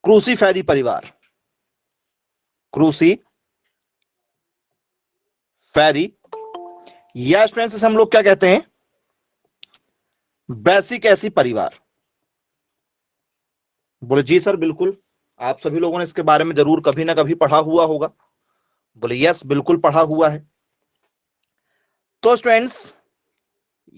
क्रूसीफेरी परिवार, क्रूसीफेरी, या स्टूडेंट्स इसे हम लोग क्या कहते हैं, ब्रैसिकेसी परिवार। बोले जी सर बिल्कुल, आप सभी लोगों ने इसके बारे में जरूर कभी ना कभी पढ़ा हुआ होगा। बोले यस बिल्कुल पढ़ा हुआ है। तो स्टूडेंट्स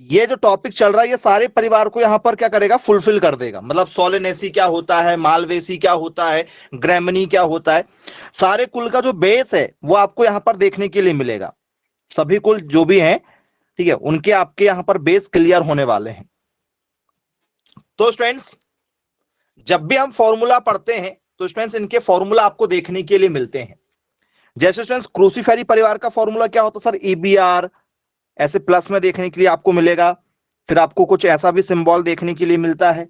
ये जो टॉपिक चल रहा है ये सारे परिवार को यहां पर क्या करेगा, फुलफिल कर देगा। मतलब सोलेनेसी क्या होता है, मालवेसी क्या होता है, ग्रेमनी क्या होता है, सारे कुल का जो बेस है वो आपको यहां पर देखने के लिए मिलेगा। सभी कुल जो भी हैं, ठीक है, उनके आपके यहां पर बेस क्लियर होने वाले हैं। तो स्टूडेंट्स जब भी हम फॉर्मूला पढ़ते हैं तो स्टूडेंट्स इनके फॉर्मूला आपको देखने के लिए मिलते हैं। जैसे स्टूडेंट्स क्रूसीफेरी परिवार का फॉर्मूला क्या होता है सर, ईबीआर, ऐसे प्लस में देखने के लिए आपको मिलेगा। फिर आपको कुछ ऐसा भी सिंबल देखने के लिए मिलता है।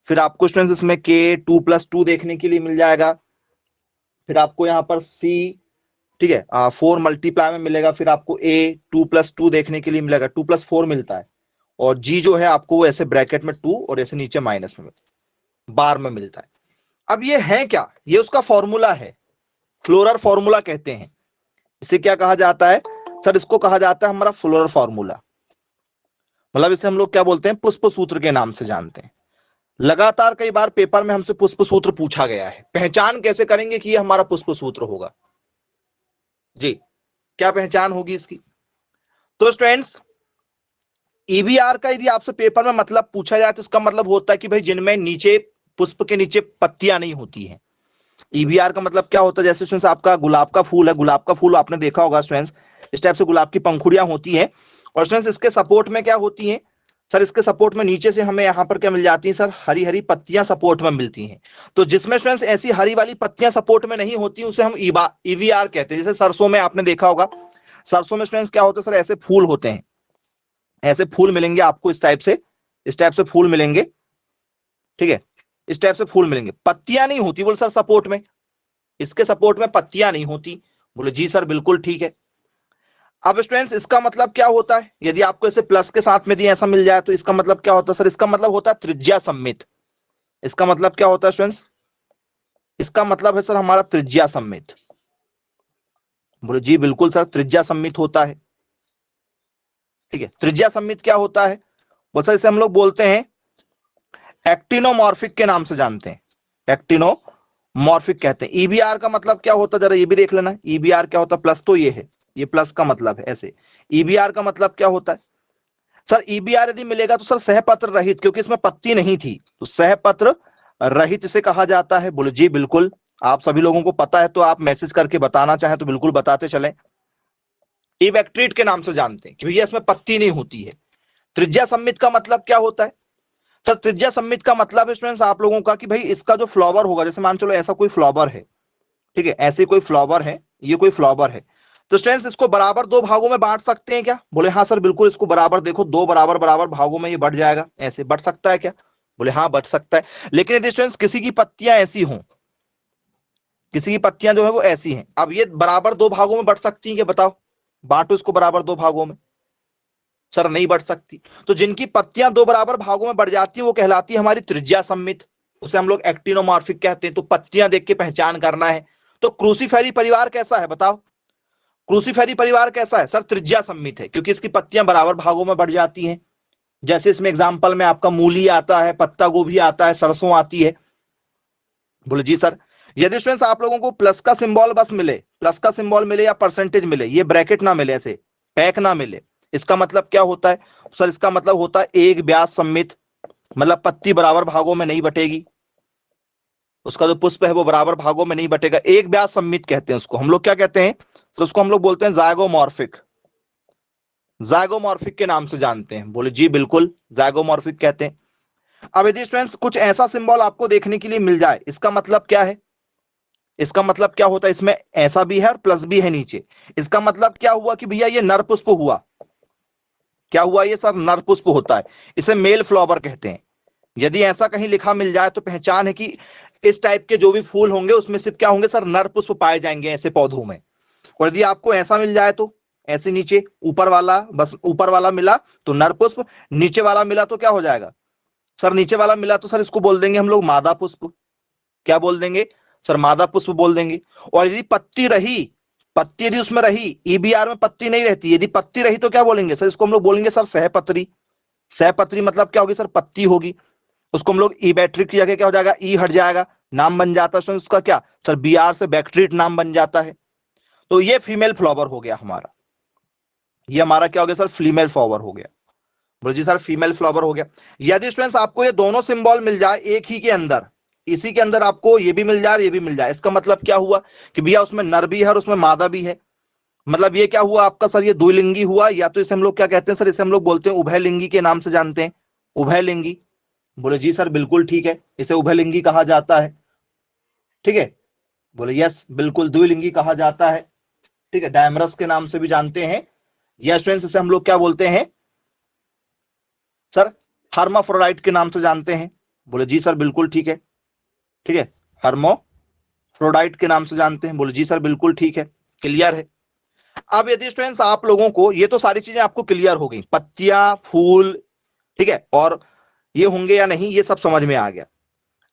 फिर आपको स्टूडेंट्स इसमें के 2+2 देखने के लिए मिल जाएगा। फिर आपको यहाँ पर सी, ठीक है, 4 मल्टीप्लाई में मिलेगा। फिर आपको ए 2+2 देखने के लिए मिलेगा, 2+4 मिलता है। और जी जो है आपको ऐसे ब्रैकेट में 2 और ऐसे नीचे माइनस में बार में मिलता है। अब ये है क्या, ये उसका फॉर्मूला है, फ्लोरर फॉर्मूला कहते हैं इसे। क्या कहा जाता है सर, इसको कहा जाता है हमारा फ्लोरर फॉर्मूला। मतलब इसे हम लोग क्या बोलते हैं, पुष्प सूत्र के नाम से जानते हैं। लगातार कई बार पेपर में हमसे पुष्प सूत्र पूछा गया है। पहचान कैसे करेंगे कि ये हमारा पुष्प सूत्र होगा जी, क्या पहचान होगी इसकी। तो स्टूडेंट्स ईबीआर का यदि आपसे पेपर में मतलब पूछा जाए तो इसका मतलब होता है कि भाई जिनमें नीचे पुष्प के नीचे पत्तियां नहीं होती हैं। ईबीआर का मतलब क्या होता है, जैसे स्टूडेंट्स आपका गुलाब का फूल है, गुलाब का फूल आपने देखा होगा स्टूडेंट्स, इस टाइप से गुलाब की पंखुड़ियां होती है। और स्टूडेंट्स इसके सपोर्ट में क्या होती है सर, इसके सपोर्ट में नीचे से हमें यहाँ पर क्या मिल जाती है सर, हरी हरी पत्तियां सपोर्ट में मिलती हैं। तो जिसमें स्टूडेंट्स ऐसी हरी वाली पत्तियां सपोर्ट में नहीं होती उसे हम ईवीआर कहते हैं। जैसे सरसों में आपने देखा होगा, सरसों में स्टूडेंट्स क्या होता है सर, ऐसे फूल होते हैं, ऐसे फूल मिलेंगे आपको इस टाइप से, इस टाइप से फूल मिलेंगे, ठीक है, इस टाइप से फूल मिलेंगे, पत्तियां नहीं होती। बोल सर सपोर्ट में, इसके सपोर्ट में पत्तियां नहीं होती। बोले जी सर बिल्कुल ठीक है। अब स्टूडेंट्स इसका मतलब क्या होता है, यदि आपको ऐसे प्लस के साथ में दिया ऐसा मिल जाए तो इसका मतलब क्या होता है सर, इसका मतलब होता है त्रिज्या सममित। इसका मतलब क्या होता है स्टूडेंट्स, इसका मतलब है सर हमारा त्रिज्या सममित। बोले जी बिल्कुल सर त्रिज्या सममित होता है, ठीक है। त्रिज्या सममित क्या होता है, बोल सर इसे हम लोग बोलते हैं एक्टिनोमॉर्फिक के नाम से जानते हैं, एक्टिनोमॉर्फिक कहते हैं। ईबीआर का मतलब क्या होता है जरा ये भी देख लेना, ईबीआर क्या होता है, प्लस तो ये है, ये प्लस का मतलब है ऐसे। ईबीआर का मतलब क्या होता है सर, ईबीआर यदि मिलेगा तो सर सहपत्र रहित, क्योंकि इसमें पत्ती नहीं थी तो सहपत्र रहित इसे कहा जाता है। बोले जी बिल्कुल, आप सभी लोगों को पता है तो आप मैसेज करके बताना चाहें तो बिल्कुल बताते चलें। इवेक्ट्रेट के नाम से जानते हैं कि भैया इसमें पत्ती नहीं होती है। त्रिज्या सममित का मतलब क्या होता है सर, त्रिज्या सममित का मतलब है स्टूडेंट्स आप लोगों का कि भाई इसका जो फ्लावर होगा, जैसे मान चलो ऐसा कोई फ्लावर है, ठीक है, ऐसे कोई फ्लावर है, ये कोई फ्लावर है, तो स्टूडेंट्स इसको बराबर दो भागों में बांट सकते हैं क्या। बोले हाँ सर बिल्कुल, इसको बराबर देखो दो बराबर बराबर भागों में ये बढ़ जाएगा, ऐसे बढ़ सकता है क्या। बोले हाँ बढ़ सकता है। लेकिन यदि स्टूडेंट्स किसी की पत्तियां ऐसी हों, किसी की पत्तियां जो है वो ऐसी हैं, अब ये बराबर दो भागों में बढ़ सकती हैं क्या, बताओ, बांटो इसको बराबर दो भागों में। सर नहीं बढ़ सकती। तो जिनकी पत्तियां दो बराबर भागों में बढ़ जाती हैं वो कहलाती है हमारी त्रिज्या सममित, उसे हम लोग एक्टिनोमॉर्फिक कहते हैं। तो पत्तियां देख के पहचान करना है। तो क्रूसीफेरी परिवार कैसा है बताओ, क्रूसीफेरी परिवार कैसा है सर, त्रिज्या सममित है, क्योंकि इसकी पत्तियां बराबर भागों में बढ़ जाती हैं। जैसे इसमें एग्जांपल में आपका मूली आता है, पत्ता गोभी आता है, सरसों आती है। बोले जी सर, यदि स्टूडेंट्स आप लोगों को प्लस का सिंबल बस मिले, प्लस का सिंबल मिले या परसेंटेज मिले, ये ब्रैकेट ना मिले, ऐसे पैक ना मिले, इसका मतलब क्या होता है सर, इसका मतलब होता है एक ब्याज सम्मित, मतलब पत्ती बराबर भागों में नहीं बटेगी, उसका जो पुष्प है वो बराबर भागों में नहीं बटेगा, एक ब्याज सम्मित कहते हैं उसको। हम लोग क्या कहते हैं तो उसको हम लोग बोलते हैं जायगोमॉर्फिक, जायगोमॉर्फिक के नाम से जानते हैं। बोले जी बिल्कुल जायगोमॉर्फिक कहते हैं। अब यदि स्टूडेंट्स कुछ ऐसा सिंबल आपको देखने के लिए मिल जाए, इसका मतलब क्या है, इसका मतलब क्या होता है, इसमें ऐसा भी है और प्लस भी है नीचे, इसका मतलब क्या हुआ कि भैया ये नर पुष्प हुआ। क्या हुआ ये सर, नर पुष्प होता है, इसे मेल फ्लावर कहते हैं। यदि ऐसा कहीं लिखा मिल जाए तो पहचान है कि इस टाइप के जो भी फूल होंगे उसमें सिर्फ क्या होंगे सर, नर पुष्प पाए जाएंगे ऐसे पौधों में। और यदि आपको ऐसा मिल जाए तो ऐसे नीचे ऊपर वाला, बस ऊपर वाला मिला तो नर पुष्प, नीचे वाला मिला तो क्या हो जाएगा सर, नीचे वाला मिला तो सर इसको बोल देंगे हम लोग मादा पुष्प। क्या बोल देंगे सर, मादा पुष्प बोल देंगे। और यदि पत्ती रही, पत्ती यदि उसमें रही, ईबीआर में पत्ती नहीं रहती, यदि पत्ती रही तो क्या बोलेंगे सर, इसको हम लोग बोलेंगे सर सहपत्री। सहपत्री मतलब क्या होगी सर, पत्ती होगी। उसको हम लोग ई बैट्रिक की जगह क्या हो जाएगा, ई हट जाएगा, नाम बन जाता है उसका क्या सर, बीआर से बैक्ट्रीट नाम बन जाता है। तो ये फीमेल फ्लावर हो गया हमारा, ये हमारा क्या हो गया सर, फीमेल फ्लावर हो गया। बोलो जी सर फीमेल फ्लावर हो गया। यदि स्टूडेंट्स आपको ये दोनों सिंबल मिल जाए एक ही के अंदर, इसी के अंदर आपको ये भी मिल जाए ये भी मिल जाए, इसका मतलब क्या हुआ कि भैया उसमें नर भी है और उसमें मादा भी है। मतलब ये क्या हुआ आपका सर, ये द्विलिंगी हुआ, या तो इसे हम लोग क्या कहते हैं सर, इसे हम लोग बोलते हैं उभयलिंगी के नाम से जानते हैं, उभयलिंगी। बोले जी सर बिल्कुल ठीक है, इसे उभयलिंगी कहा जाता है। ठीक है, बोले यस बिल्कुल द्विलिंगी कहा जाता है। ठीक है, डायमरस के नाम से भी जानते हैं। यस स्टूडेंट्स, इसे हम लोग क्या बोलते हैं सर, हर्माफ्रोडाइट के नाम से जानते हैं। बोले जी सर बिल्कुल ठीक है। ठीक है, हर्माफ्रोडाइट के नाम से जानते हैं। बोले जी सर बिल्कुल ठीक है, क्लियर है। अब यदि स्टूडेंट्स आप लोगों को ये तो सारी चीजें आपको क्लियर हो गई, पत्तियां, फूल, ठीक है, और ये होंगे या नहीं ये सब समझ में आ गया।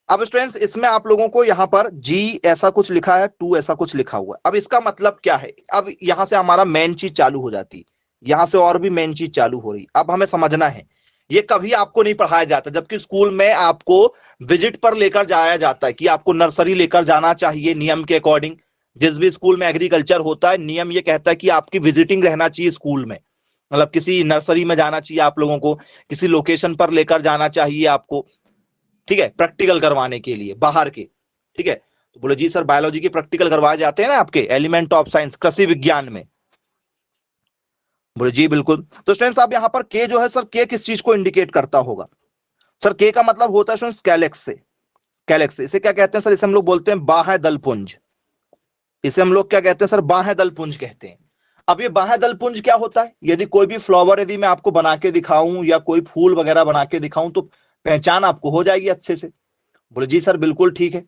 अब स्टूडेंट्स इसमें आप लोगों को यहां पर जी ऐसा कुछ लिखा है, टू ऐसा कुछ लिखा हुआ है। अब इसका मतलब क्या है, अब यहां से हमारा मेन चीज चालू हो जाती है, यहां से और भी मेन चीज चालू हो रही। अब हमें समझना है, ये कभी आपको नहीं पढ़ाया जाता, जबकि स्कूल में आपको विजिट पर लेकर जाया जाता है कि आपको नर्सरी लेकर जाना चाहिए नियम के अकॉर्डिंग। जिस भी स्कूल में एग्रीकल्चर होता है, नियम ये कहता है कि आपकी विजिटिंग रहना चाहिए स्कूल में, मतलब किसी नर्सरी में जाना चाहिए आप लोगों को, किसी लोकेशन पर लेकर जाना चाहिए आपको, ठीक है, प्रैक्टिकल करवाने के लिए बाहर के। ठीक है, तो बोले जी सर बायोलॉजी के प्रैक्टिकल करवाए जाते हैं ना आपके एलिमेंट ऑफ साइंस कृषि विज्ञान में। बोले जी बिल्कुल। तो स्टूडेंट्स आप यहां पर के जो है सर, के किस चीज को इंडिकेट करता होगा सर, के का मतलब होता है स्टूडेंट्स कैलेक्स से। कैलेक्स से इसे क्या कहते हैं सर, इसे हम लोग बोलते हैं बाह्य दलपुंज। इसे हम लोग क्या कहते हैं सर, बाह्य दलपुंज कहते हैं। अब ये बाह्य दलपुंज क्या होता है, यदि कोई भी फ्लावर यदि मैं आपको बना के दिखाऊं या कोई फूल वगैरह बना के दिखाऊं तो पहचान आपको हो जाएगी अच्छे से। बोले जी सर बिल्कुल ठीक है।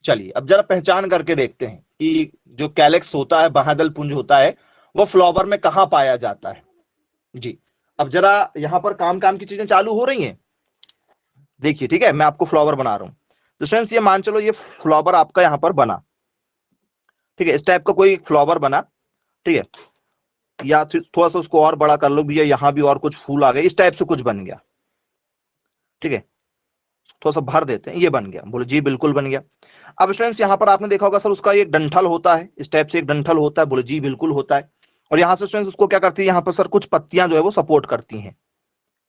चलिए अब जरा पहचान करके देखते हैं कि जो कैलेक्स होता है, बाह्यदल पुंज होता है, वो फ्लावर में कहां पाया जाता है। जी, अब जरा यहां पर काम काम की चीजें चालू हो रही हैं। देखिए ठीक है, मैं आपको फ्लावर बना रहा हूं, तो फ्रेंड्स ये मान चलो ये फ्लावर आपका यहां पर बना। ठीक है, इस टाइप का कोई फ्लावर बना। ठीक है, या थोड़ा सा उसको और बड़ा कर लो भैया, यहां भी और कुछ फूल आ गए, इस टाइप से कुछ बन गया। ठीक है, थोड़ा सा भर देते हैं, ये बन गया। बोलो जी बिल्कुल बन गया। अब स्टूडेंट्स यहां पर आपने देखा होगा सर, उसका एक डंठल होता है, इस टाइप से एक डंठल होता है। बोलो जी बिल्कुल होता है। और यहां से स्टूडेंट्स उसको क्या करती है, यहां पर सर कुछ पत्तियां जो है वो सपोर्ट करती हैं,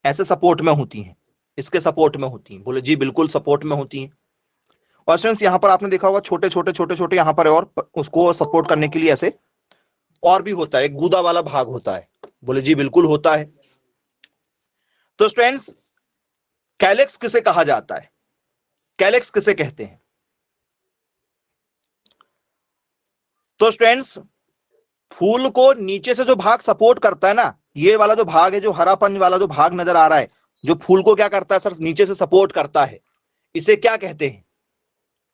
ऐसे सपोर्ट में होती हैं, इसके सपोर्ट में होती हैं। बोलो जी बिल्कुल सपोर्ट में होती हैं। और स्टूडेंट्स यहां पर आपने देखा होगा छोटे छोटे छोटे छोटे यहां पर और उसको सपोर्ट करने के लिए ऐसे और भी होता है, एक गूदा वाला भाग होता है। बोले जी बिल्कुल होता है। तो स्टूडेंट्स कैलेक्स किसे कहा जाता है, कैलेक्स किसे कहते हैं। तो स्टूडेंट्स फूल को नीचे से जो भाग सपोर्ट करता है ना, ये वाला जो भाग है, जो हरापन वाला जो भाग नजर आ रहा है, जो फूल को क्या करता है सर, नीचे से सपोर्ट करता है, इसे क्या कहते हैं,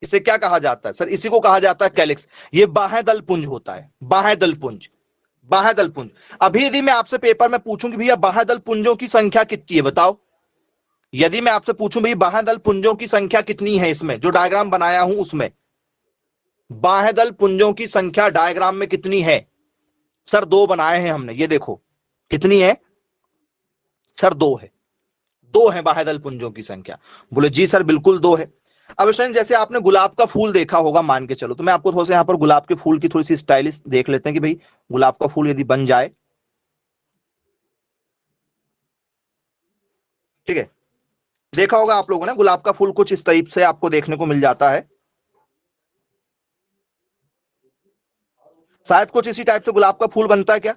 इसे क्या कहा जाता है सर, इसी को कहा जाता है कैलिक्स। ये बाह्य दल पुंज होता है, बाह्य दल पुंज, बाह्य दल पुंज। अभी यदि मैं आपसे पेपर में पूछूं कि भैया बाह्य दल पुंजों की संख्या कितनी है बताओ, यदि मैं आपसे पूछूं भाई बाह्य दल पुंजों की संख्या कितनी है, इसमें जो डायग्राम बनाया हूं उसमें बाह्य दल पुंजों की संख्या डायग्राम में कितनी है सर, दो बनाए हैं हमने, ये देखो कितनी है सर, दो है, दो है बाह्य दल पुंजों की संख्या। बोले जी सर बिल्कुल दो है। अब स्टूडेंट जैसे आपने गुलाब का फूल देखा होगा मान के चलो, तो मैं आपको थोड़ा सा यहाँ पर गुलाब के फूल की थोड़ी सी स्टाइलिश देख लेते हैं कि भाई गुलाब का फूल यदि बन जाए। ठीक है, देखा होगा आप लोगों ने गुलाब का फूल कुछ इस टाइप से आपको देखने को मिल जाता है, शायद कुछ इसी टाइप से गुलाब का फूल बनता है क्या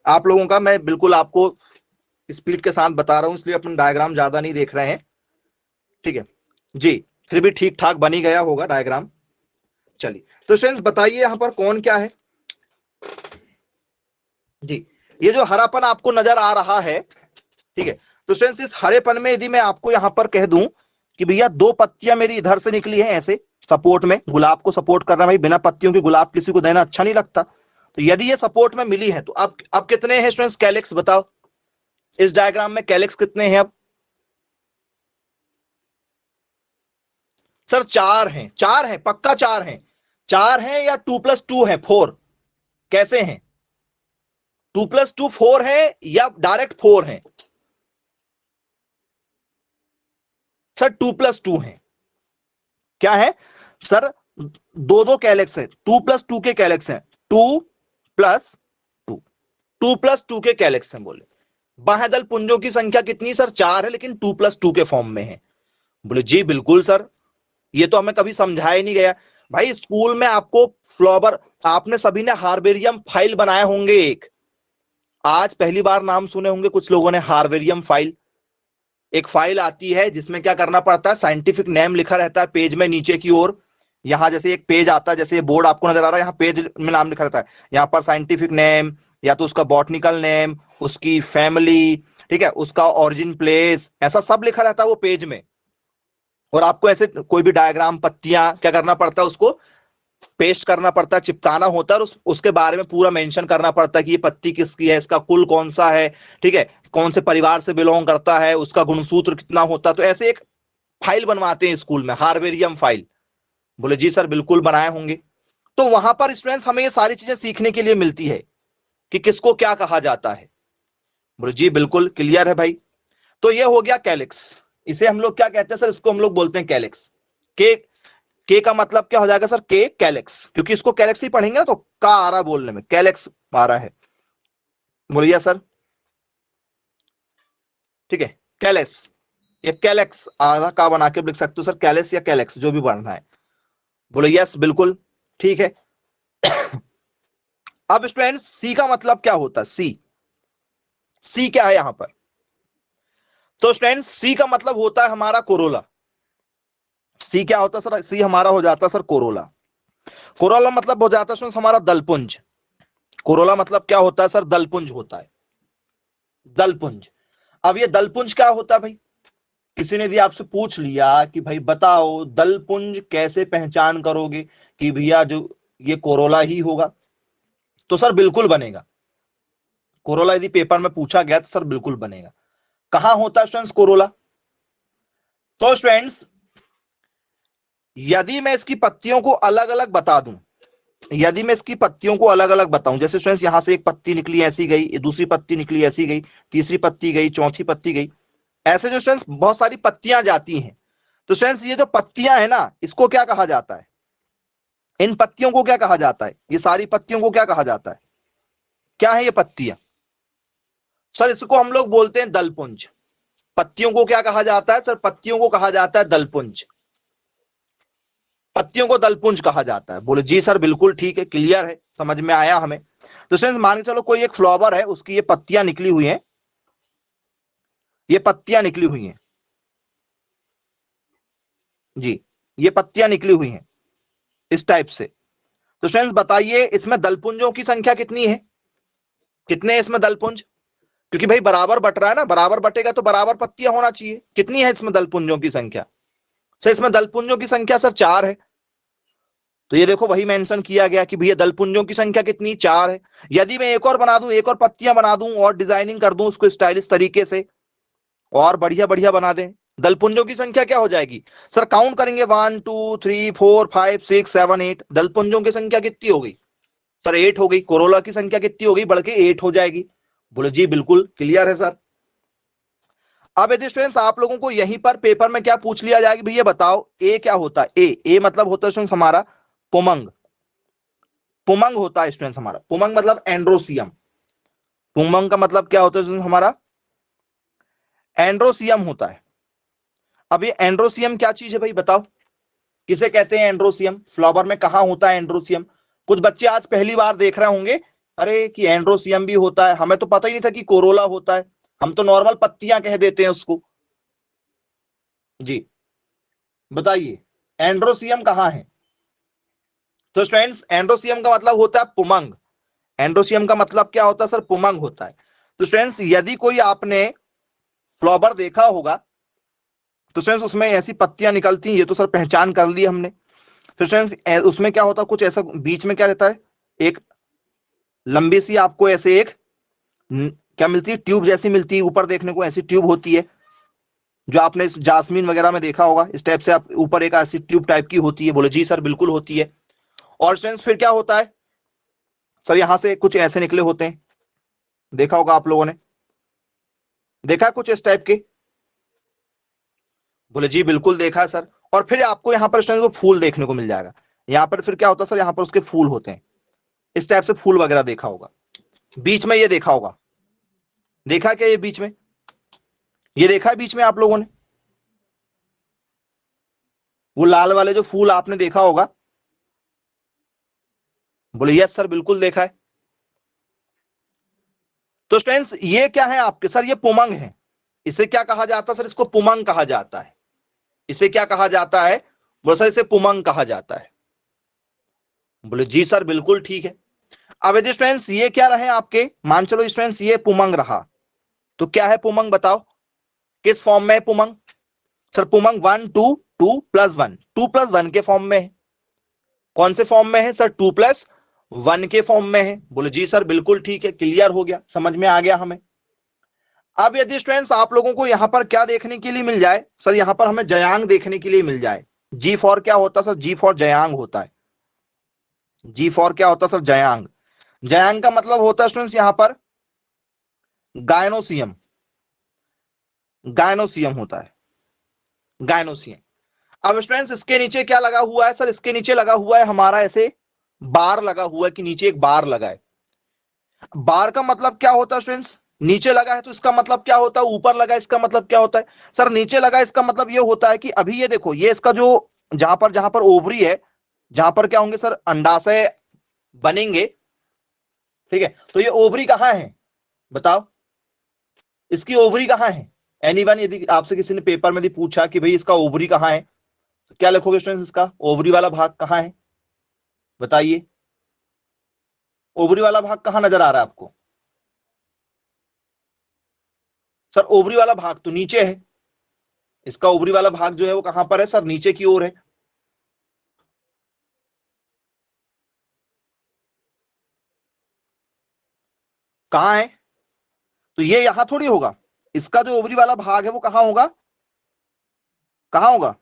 आप लोगों का। मैं बिल्कुल आपको स्पीड के साथ बता रहा हूं, इसलिए अपन डायग्राम ज्यादा नहीं देख रहे हैं। ठीक है जी, फिर भी ठीक ठाक बनी गया होगा डायग्राम। चलिए तो स्टूडेंट्स बताइए यहां पर कौन क्या है जी, ये जो हरापन आपको नजर आ रहा है। ठीक है, तो स्टूडेंट्स इस हरेपन में यदि मैं आपको यहां पर कह दूं कि भैया दो पत्तियां मेरी इधर से निकली हैं ऐसे सपोर्ट में, गुलाब को सपोर्ट करना, भाई बिना पत्तियों के गुलाब किसी को देना अच्छा नहीं लगता, तो यदि ये सपोर्ट में मिली है तो अब कितने हैं स्टूडेंट्स कैलेक्स बताओ, इस डायग्राम में कैलेक्स कितने हैं अब। सर चार हैं, चार हैं, पक्का चार हैं। चार हैं या 2+2 है 4? कैसे हैं? 2+2 4 है या डायरेक्ट 4 है? सर 2+2 है। क्या है सर? दो दो कैलेक्स है, 2+2 के कैलेक्स हैं, 2+2, 2+2 के कैलेक्स हैं। बोले बाह्यदल पुंजों की संख्या कितनी? सर चार है, लेकिन 2+2 के फॉर्म में है। बोले जी बिल्कुल सर, ये तो हमें कभी समझाया ही नहीं गया। भाई स्कूल में आपको फ्लॉवर, आपने सभी ने हार्बेरियम फाइल बनाए होंगे एक, आज पहली बार नाम सुने होंगे कुछ लोगों ने हार्बेरियम फाइल। एक फाइल आती है जिसमें क्या करना पड़ता है, साइंटिफिक नेम लिखा रहता है पेज में नीचे की ओर। यहां जैसे एक पेज आता है, जैसे बोर्ड आपको नजर आ रहा है, यहाँ पेज में नाम लिखा रहता है, यहाँ पर साइंटिफिक नेम, या तो उसका बॉटनिकल नेम, उसकी फैमिली, ठीक है, उसका ओरिजिन प्लेस, ऐसा सब लिखा रहता है वो पेज में। और आपको ऐसे कोई भी डायग्राम, पत्तियां, क्या करना पड़ता है, उसको पेस्ट करना पड़ता है, चिपकाना होता है, और उसके बारे में पूरा मेंशन करना पड़ता है कि ये पत्ती किसकी है, इसका कुल कौन सा है, ठीक है, कौन से परिवार से बिलोंग करता है, उसका गुणसूत्र कितना होता है। तो ऐसे एक फाइल बनवाते हैं स्कूल में, हार्बेरियम फाइल। बोले जी सर बिल्कुल बनाए होंगे। तो वहां पर स्टूडेंट्स हमें ये सारी चीजें सीखने के लिए मिलती है कि किसको क्या कहा जाता है। बोले जी बिल्कुल क्लियर है भाई। तो ये हो गया कैलिक्स। इसे हम लोग क्या कहते हैं सर? इसको हम लोग बोलते हैं कैलिक्स। के का मतलब क्या हो जाएगा सर? के कैलेक्स, क्योंकि इसको कैलेक्स ही पढ़ेंगे ना, तो का आ रहा बोलने में, कैलेक्स आ रहा है। बोलिए सर, ठीक है, कैलेक्स, ये कैलेक्स आधा का बना के लिख सकते हो सर, कैलेक्स या कैलेक्स जो भी पढ़ना है। बोले यस बिल्कुल ठीक है। अब स्टूडेंट्स सी का मतलब क्या होता है? सी, सी क्या है यहां पर? तो स्टूडेंट्स सी का मतलब होता है हमारा कोरोला। सी क्या होता है सर? सी हमारा हो जाता है सर कोरोला। कोरोला मतलब हो जाता है हमारा दलपुंज। कोरोला मतलब क्या होता है सर? दलपुंज होता है, दलपुंज। अब ये दलपुंज क्या होता है भाई? किसी ने यदि आपसे पूछ लिया कि भाई बताओ दलपुंज कैसे पहचान करोगे कि भैया जो ये कोरोला ही होगा, तो सर बिल्कुल बनेगा। कोरोला यदि पेपर में पूछा गया तो सर बिल्कुल बनेगा। कहां होता है स्टूडेंट्स कोरोला? तो स्टूडेंट्स यदि मैं इसकी पत्तियों को अलग अलग बता दूं, यदि मैं इसकी पत्तियों को अलग अलग बताऊं, जैसे स्टूडेंट्स यहां से एक पत्ती निकली ऐसी गई, दूसरी पत्ती निकली ऐसी गई, तीसरी पत्ती गई, चौथी पत्ती गई, ऐसे जो स्टूडेंट्स बहुत सारी पत्तियां जाती हैं। तो स्टूडेंट्स ये जो पत्तियां है ना, इसको क्या कहा जाता है? इन पत्तियों को क्या कहा जाता है? ये सारी पत्तियों को क्या कहा जाता है? क्या है ये पत्तियां? सर इसको हम लोग बोलते हैं दलपुंज। पत्तियों को क्या कहा जाता है सर? पत्तियों को कहा जाता है दलपुंज। पत्तियों को दलपुंज कहा जाता है। बोले जी सर बिल्कुल ठीक है, क्लियर है, समझ में आया हमें। तो स्टूडेंट्स मान के चलो कोई एक फ्लावर है, उसकी ये पत्तियां निकली हुई हैं, ये पत्तियां निकली हुई हैं जी, ये पत्तियां निकली हुई हैं इस टाइप से। तो स्टूडेंट्स बताइए इसमें दलपुंजों की संख्या कितनी है? कितने हैं इसमें दलपुंज? क्योंकि भाई बराबर बट रहा है ना, बराबर बटेगा तो बराबर पत्तियां होना चाहिए। कितनी है इसमें दलपुंजों की संख्या? सर इसमें दलपुंजों की संख्या सर 4 है। तो ये देखो वही मेंशन किया गया कि भैया दलपुंजों की संख्या कितनी? 4 है। यदि मैं एक और बना दूं, एक और पत्तियां बना दूं और डिजाइनिंग कर दूं उसको स्टाइलिश तरीके से, और बढ़िया बढ़िया बना दें, दलपुंजों की संख्या क्या हो जाएगी? सर काउंट करेंगे 1 2 3 4 5 6 7 8, दलपुंजों की संख्या कितनी हो गई सर? 8 हो गई। कोरोला की संख्या कितनी हो गई? बढ़ के 8 हो जाएगी। बोले जी बिल्कुल क्लियर है सर। अब यदि स्टूडेंट्स आप लोगों को यहीं पर पेपर में क्या पूछ लिया जाएगा, भैया बताओ ए क्या होता है? ए मतलब होता है स्टूडेंट्स हमारा पुमंग। पुमंग होता है स्टूडेंट्स हमारा, पुमंग मतलब एंड्रोसियम। पुमंग का मतलब क्या होता है स्टूडेंट्स हमारा? एंड्रोसियम होता है। अब ये एंड्रोसियम क्या चीज है भाई बताओ? किसे कहते हैं एंड्रोसियम? फ्लावर में कहां होता है एंड्रोसियम? कुछ बच्चे आज पहली बार देख रहे होंगे, अरे कि एंड्रोसियम भी होता है, हमें तो पता ही नहीं था कि कोरोला होता है, हम तो नॉर्मल पत्तियां कह देते हैं उसको। जी बताइए एंड्रोसियम कहां है? तो स्टूडेंट्स एंड्रोसियम का मतलब होता है पुमंग। एंड्रोसियम का मतलब क्या होता है सर? पुमंग होता है। तो स्टूडेंट्स यदि कोई आपने फ्लावर देखा होगा, तो स्टूडेंट्स उसमें ऐसी पत्तियां निकलती हैं, ये तो सर पहचान कर ली हमने। फिर स्टूडेंट्स उसमें क्या होता है, कुछ ऐसा बीच में क्या रहता है, एक लंबी सी आपको ऐसे एक क्या मिलती है, ट्यूब जैसी मिलती है, ऊपर देखने को ऐसी ट्यूब होती है। जो आपने जासमीन वगैरह में देखा होगा, इस टाइप से आप ऊपर एक ऐसी ट्यूब टाइप की होती है। बोले जी सर बिल्कुल होती है। और स्टूडेंट्स फिर क्या होता है सर, यहां से कुछ ऐसे निकले होते हैं, देखा होगा आप लोगों ने, देखा कुछ इस टाइप के? बोले जी बिल्कुल देखा है सर। और फिर आपको यहाँ पर स्टूडेंट्स वो फूल देखने को मिल जाएगा। यहाँ पर फिर क्या होता है सर, यहाँ पर उसके फूल होते हैं, इस टाइप से फूल वगैरह देखा होगा। बीच में ये देखा होगा, देखा क्या ये बीच में, ये देखा है बीच में आप लोगों ने, वो लाल वाले जो फूल आपने देखा होगा? बोले यस सर बिल्कुल देखा है। तो स्टूडेंट्स ये क्या है आपके सर, ये पुमंग है। इसे क्या कहा जाता है सर, इसको पुमंग कहा जाता है। इसे क्या कहा जाता है? बोले सर इसे पुमंग कहा जाता है। बोले जी सर बिल्कुल ठीक है। अब यदि स्टूडेंट्स ये क्या रहे आपके, मान चलो स्टूडेंट्स ये पुमंग रहा, तो क्या है पुमंग बताओ, किस फॉर्म में है पुमंग? सर पुमंग 1 2 2 प्लस 1, 2 प्लस 1 के फॉर्म में है। कौन से फॉर्म में है सर? 2 प्लस 1 के फॉर्म में है। बोले जी सर बिल्कुल ठीक है, क्लियर हो गया, समझ में आ गया हमें। अब यदि स्टूडेंट्स आप लोगों को यहां पर क्या देखने के लिए मिल जाए सर, यहां पर हमें जयांग देखने के लिए मिल जाए। जी फॉर क्या होता है सर? जी फॉर जयांग होता है। जी फॉर क्या होता है सर? जयांग। जयांग का मतलब होता है स्टूडेंट्स यहां पर गायनोसियम, गायनोसियम होता है, गायनोसियम। अब स्टूडेंट्स इसके नीचे क्या लगा हुआ है सर? इसके नीचे लगा हुआ है हमारा ऐसे बार लगा हुआ है, कि नीचे एक बार लगा है। बार का मतलब क्या होता है स्टूडेंट्स? नीचे लगा है तो इसका मतलब क्या होता है? ऊपर लगा है इसका मतलब क्या होता है? सर नीचे लगा है इसका मतलब ये होता है कि अभी ये देखो, ये इसका जो जहां पर ओवरी है, जहां पर क्या होंगे सर, अंडाशय बनेंगे, ठीक है? तो ये ओवरी कहां है बताओ, इसकी ओवरी कहां है? एनीवन, यदि आपसे किसी ने पेपर में यदि पूछा कि भाई इसका ओवरी कहां है, तो क्या लिखोगे स्टूडेंट्स? इसका ओवरी वाला भाग कहां है बताइए? ओवरी वाला भाग कहां नजर आ रहा है आपको? सर ओवरी वाला भाग तो नीचे है, इसका ओवरी वाला भाग जो है वो कहां पर है सर? नीचे की ओर है। कहां है? तो ये यहां थोड़ी होगा, इसका जो ओवरी वाला भाग है वो कहां होगा, कहां होगा?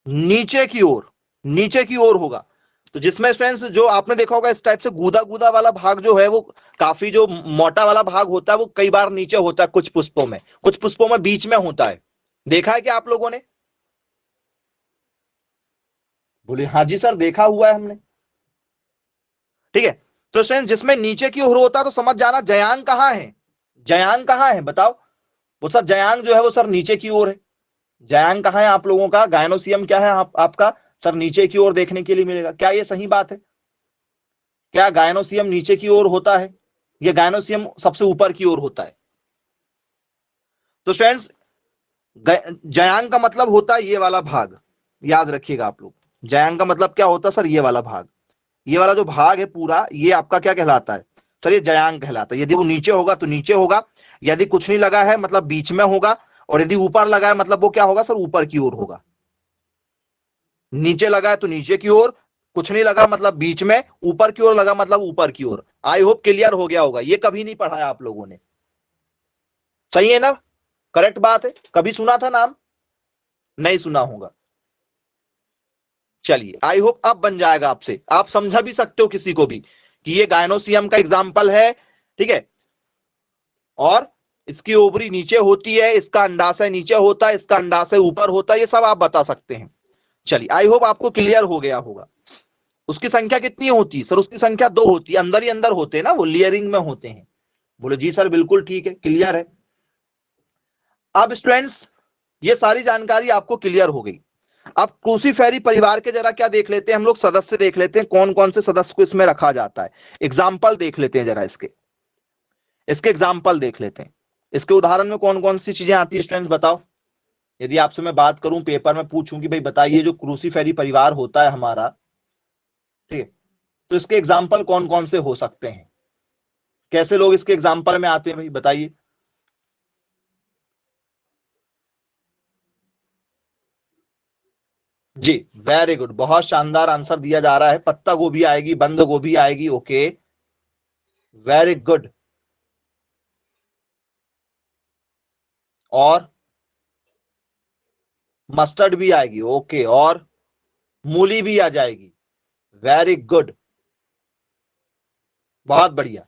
नीचे की ओर, नीचे की ओर होगा। तो जिसमें स्टूडेंट्स जो आपने देखा होगा इस टाइप से गूदा गूदा वाला भाग जो है वो काफी जो मोटा वाला भाग होता है वो कई बार नीचे होता है, कुछ पुष्पों में, कुछ पुष्पों में बीच में होता है। देखा है क्या आप लोगों ने? बोले हाँ जी सर देखा हुआ है हमने। ठीक है, तो स्टूडेंट्स जिसमें नीचे की ओर होता है तो समझ जाना जयांग कहां है, जयांग कहां है बताओ? वो सर जयांग जो है वो सर नीचे की ओर है। जयांग कहां है आप लोगों का? गायनोसियम क्या है आपका सर? नीचे की ओर देखने के लिए मिलेगा। क्या ये सही बात है? क्या गायनोसियम नीचे की ओर होता है? ये गायनोसियम सबसे ऊपर की ओर होता है। तो फ्रेंड्स जयांग का मतलब होता है ये वाला भाग, याद रखिएगा आप लोग। जयांग का मतलब क्या होता है सर? ये वाला भाग, ये वाला जो भाग है पूरा, ये आपका क्या कहलाता है सर? ये जयांग कहलाता है। यदि वो नीचे होगा तो नीचे होगा, यदि कुछ नहीं लगा है मतलब बीच में होगा, और यदि ऊपर लगा है मतलब वो क्या होगा सर? ऊपर की ओर होगा। नीचे लगा है तो नीचे की ओर, कुछ नहीं लगा मतलब बीच में, ऊपर की ओर लगा मतलब ऊपर की ओर। आई होप क्लियर हो गया होगा, ये कभी नहीं पढ़ा है आप लोगों ने, सही है ना? करेक्ट बात है, कभी सुना था नाम? नहीं सुना होगा। चलिए आई होप अब बन जाएगा आपसे, आप समझा भी सकते हो किसी को भी कि ये गायनोसियम का एग्जाम्पल है, ठीक है? और इसकी ओवरी नीचे होती है, इसका अंडाशय नीचे होता है, इसका अंडाशय ऊपर होता है, ये सब आप बता सकते हैं। चलिए आई होप आपको क्लियर हो गया होगा। उसकी संख्या कितनी होती है सर? उसकी संख्या 2 होती है, अंदर ही अंदर होते हैं ना वो, लेयरिंग में होते हैं। बोले जी सर बिल्कुल ठीक है, क्लियर है। अब स्टूडेंट्स ये सारी जानकारी आपको क्लियर हो गई। अब क्रूसीफेरी परिवार के जरा क्या देख लेते हैं हम लोग, सदस्य देख लेते हैं, कौन कौन से सदस्य को इसमें रखा जाता है। एग्जाम्पल देख लेते हैं जरा इसके, इसके एग्जाम्पल देख लेते हैं। इसके उदाहरण में कौन कौन सी चीजें आती है स्टूडेंट्स बताओ? यदि आपसे मैं बात करूं, पेपर में पूछूं कि भाई बताइए जो क्रूसीफेरी परिवार होता है हमारा, ठीक है, तो इसके एग्जाम्पल कौन कौन से हो सकते हैं? कैसे लोग इसके एग्जाम्पल में आते हैं भाई बताइए? जी वेरी गुड, बहुत शानदार आंसर दिया जा रहा है। पत्ता गोभी आएगी, बंद गोभी आएगी, ओके वेरी गुड। और मस्टर्ड भी आएगी, ओके, और मूली भी आ जाएगी, वेरी गुड, बहुत बढ़िया।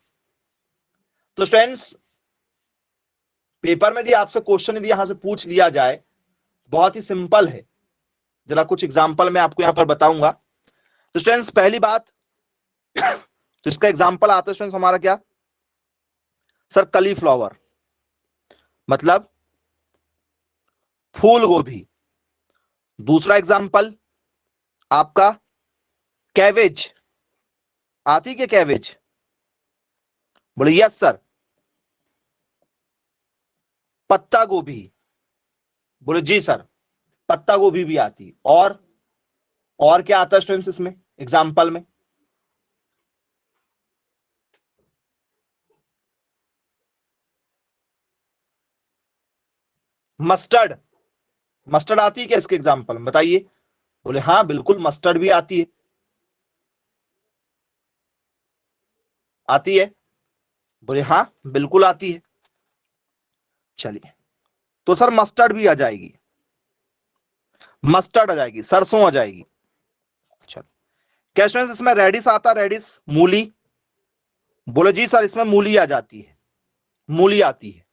तो स्टूडेंट्स, पेपर में यदि आपसे क्वेश्चन यदि यहां से पूछ लिया जाए, बहुत ही सिंपल है, जरा कुछ एग्जांपल मैं आपको यहां पर बताऊंगा। तो स्टूडेंट्स पहली बात, तो इसका एग्जांपल आता है स्टूडेंट्स हमारा क्या, सर कलीफ्लावर, मतलब फूल गोभी। दूसरा एग्जांपल आपका कैवेज, आती क्या कैवेज, बोले यस सर। पत्ता गोभी, बोले जी सर, पत्ता गोभी भी आती। और क्या आता है स्टूडेंट्स इसमें एग्जांपल में, मस्टर्ड, मस्टर्ड आती है क्या इसके एग्जांपल में, बताइए। बोले हाँ बिल्कुल मस्टर्ड भी आती है, आती है, बोले हाँ बिल्कुल आती है। चलिए, तो सर मस्टर्ड भी आ जाएगी, मस्टर्ड आ जाएगी, सरसों आ जाएगी। चलो, क्या स्टूडेंट्स इसमें रेडिस आता, रेडिस, मूली, बोले जी सर इसमें मूली आ जाती है, मूली आती है।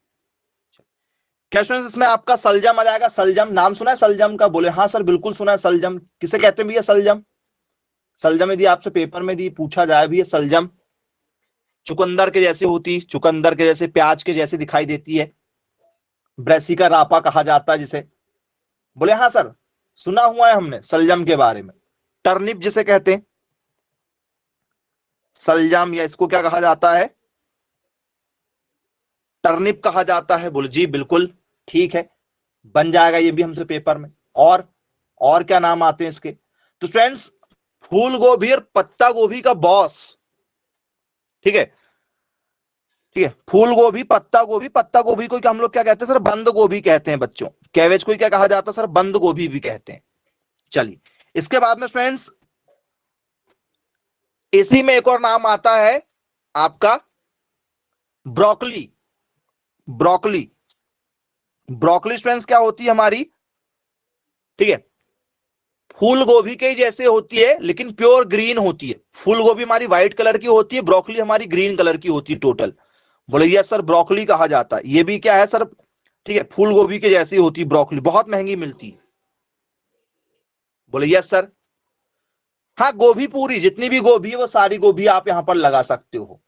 क्या स्टूडेंट्स इसमें आपका सलजम आ जाएगा, सलजम, नाम सुना है सलजम का, बोले हाँ सर बिल्कुल सुना है सलजम। किसे कहते हैं भैया सलजम, सलजम यदि आपसे पेपर में यदि पूछा जाए भैया सलजम, चुकंदर के जैसी होती, चुकंदर के जैसे, प्याज के जैसी दिखाई देती है, ब्रेसिका रापा कहा जाता है जिसे, बोले हाँ सर सुना हुआ है हमने सलजम के बारे में। टर्निप जिसे कहते हैं, सलजम, या इसको क्या कहा जाता है, टर्निप कहा जाता है, बोले जी बिल्कुल ठीक है, बन जाएगा ये भी हमसे पेपर में। और क्या नाम आते हैं इसके, तो फ्रेंड्स फूल गोभी और पत्ता गोभी का बॉस, ठीक है, ठीक है, फूल गोभी, पत्ता गोभी, पत्ता गोभी को क्या हम लोग क्या कहते हैं सर, बंद गोभी कहते हैं बच्चों। कैवेज को क्या कहा जाता है सर, बंद गोभी भी कहते हैं। चलिए, इसके बाद में फ्रेंड्स इसी में एक और नाम आता है आपका ब्रोकली, ब्रोकली, ब्रोकली स्टूडेंट्स क्या होती है हमारी, ठीक है, फूल गोभी के जैसे होती है लेकिन प्योर ग्रीन होती है। फूल गोभी हमारी व्हाइट कलर की होती है, ब्रोकली हमारी ग्रीन कलर की होती है टोटल। बोले यस सर ब्रोकली कहा जाता है, ये भी क्या है सर, ठीक है, फूल गोभी के जैसी होती है ब्रोकली, बहुत महंगी मिलती है। बोले यस सर, हाँ गोभी पूरी, जितनी भी गोभी है वो सारी गोभी आप यहां पर लगा सकते हो,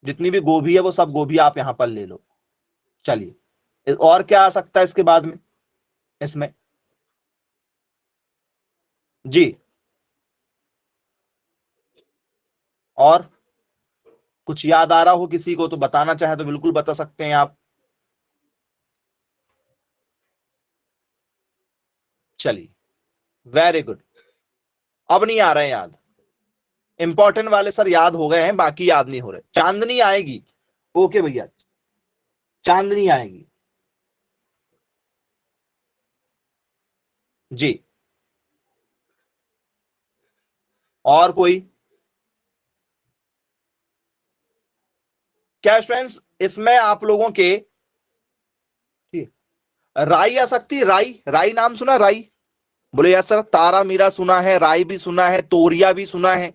जितनी भी गोभी है वो सब गोभी आप यहां पर ले लो। चलिए, और क्या आ सकता है इसके बाद में, इसमें जी, और कुछ याद आ रहा हो किसी को तो बताना चाहे तो बिल्कुल बता सकते हैं आप। चलिए, वेरी गुड, अब नहीं आ रहे हैं याद, इंपॉर्टेंट वाले सर याद हो गए हैं, बाकी याद नहीं हो रहे। चांदनी आएगी, ओके भैया, चांदनी आएगी जी। और कोई, क्या स्टूडेंट्स इसमें आप लोगों के, ठीक, राई आ सकती है, राई, राई नाम सुना, राई, बोले यार सर तारा मीरा सुना है, राई भी सुना है, तोरिया भी सुना है,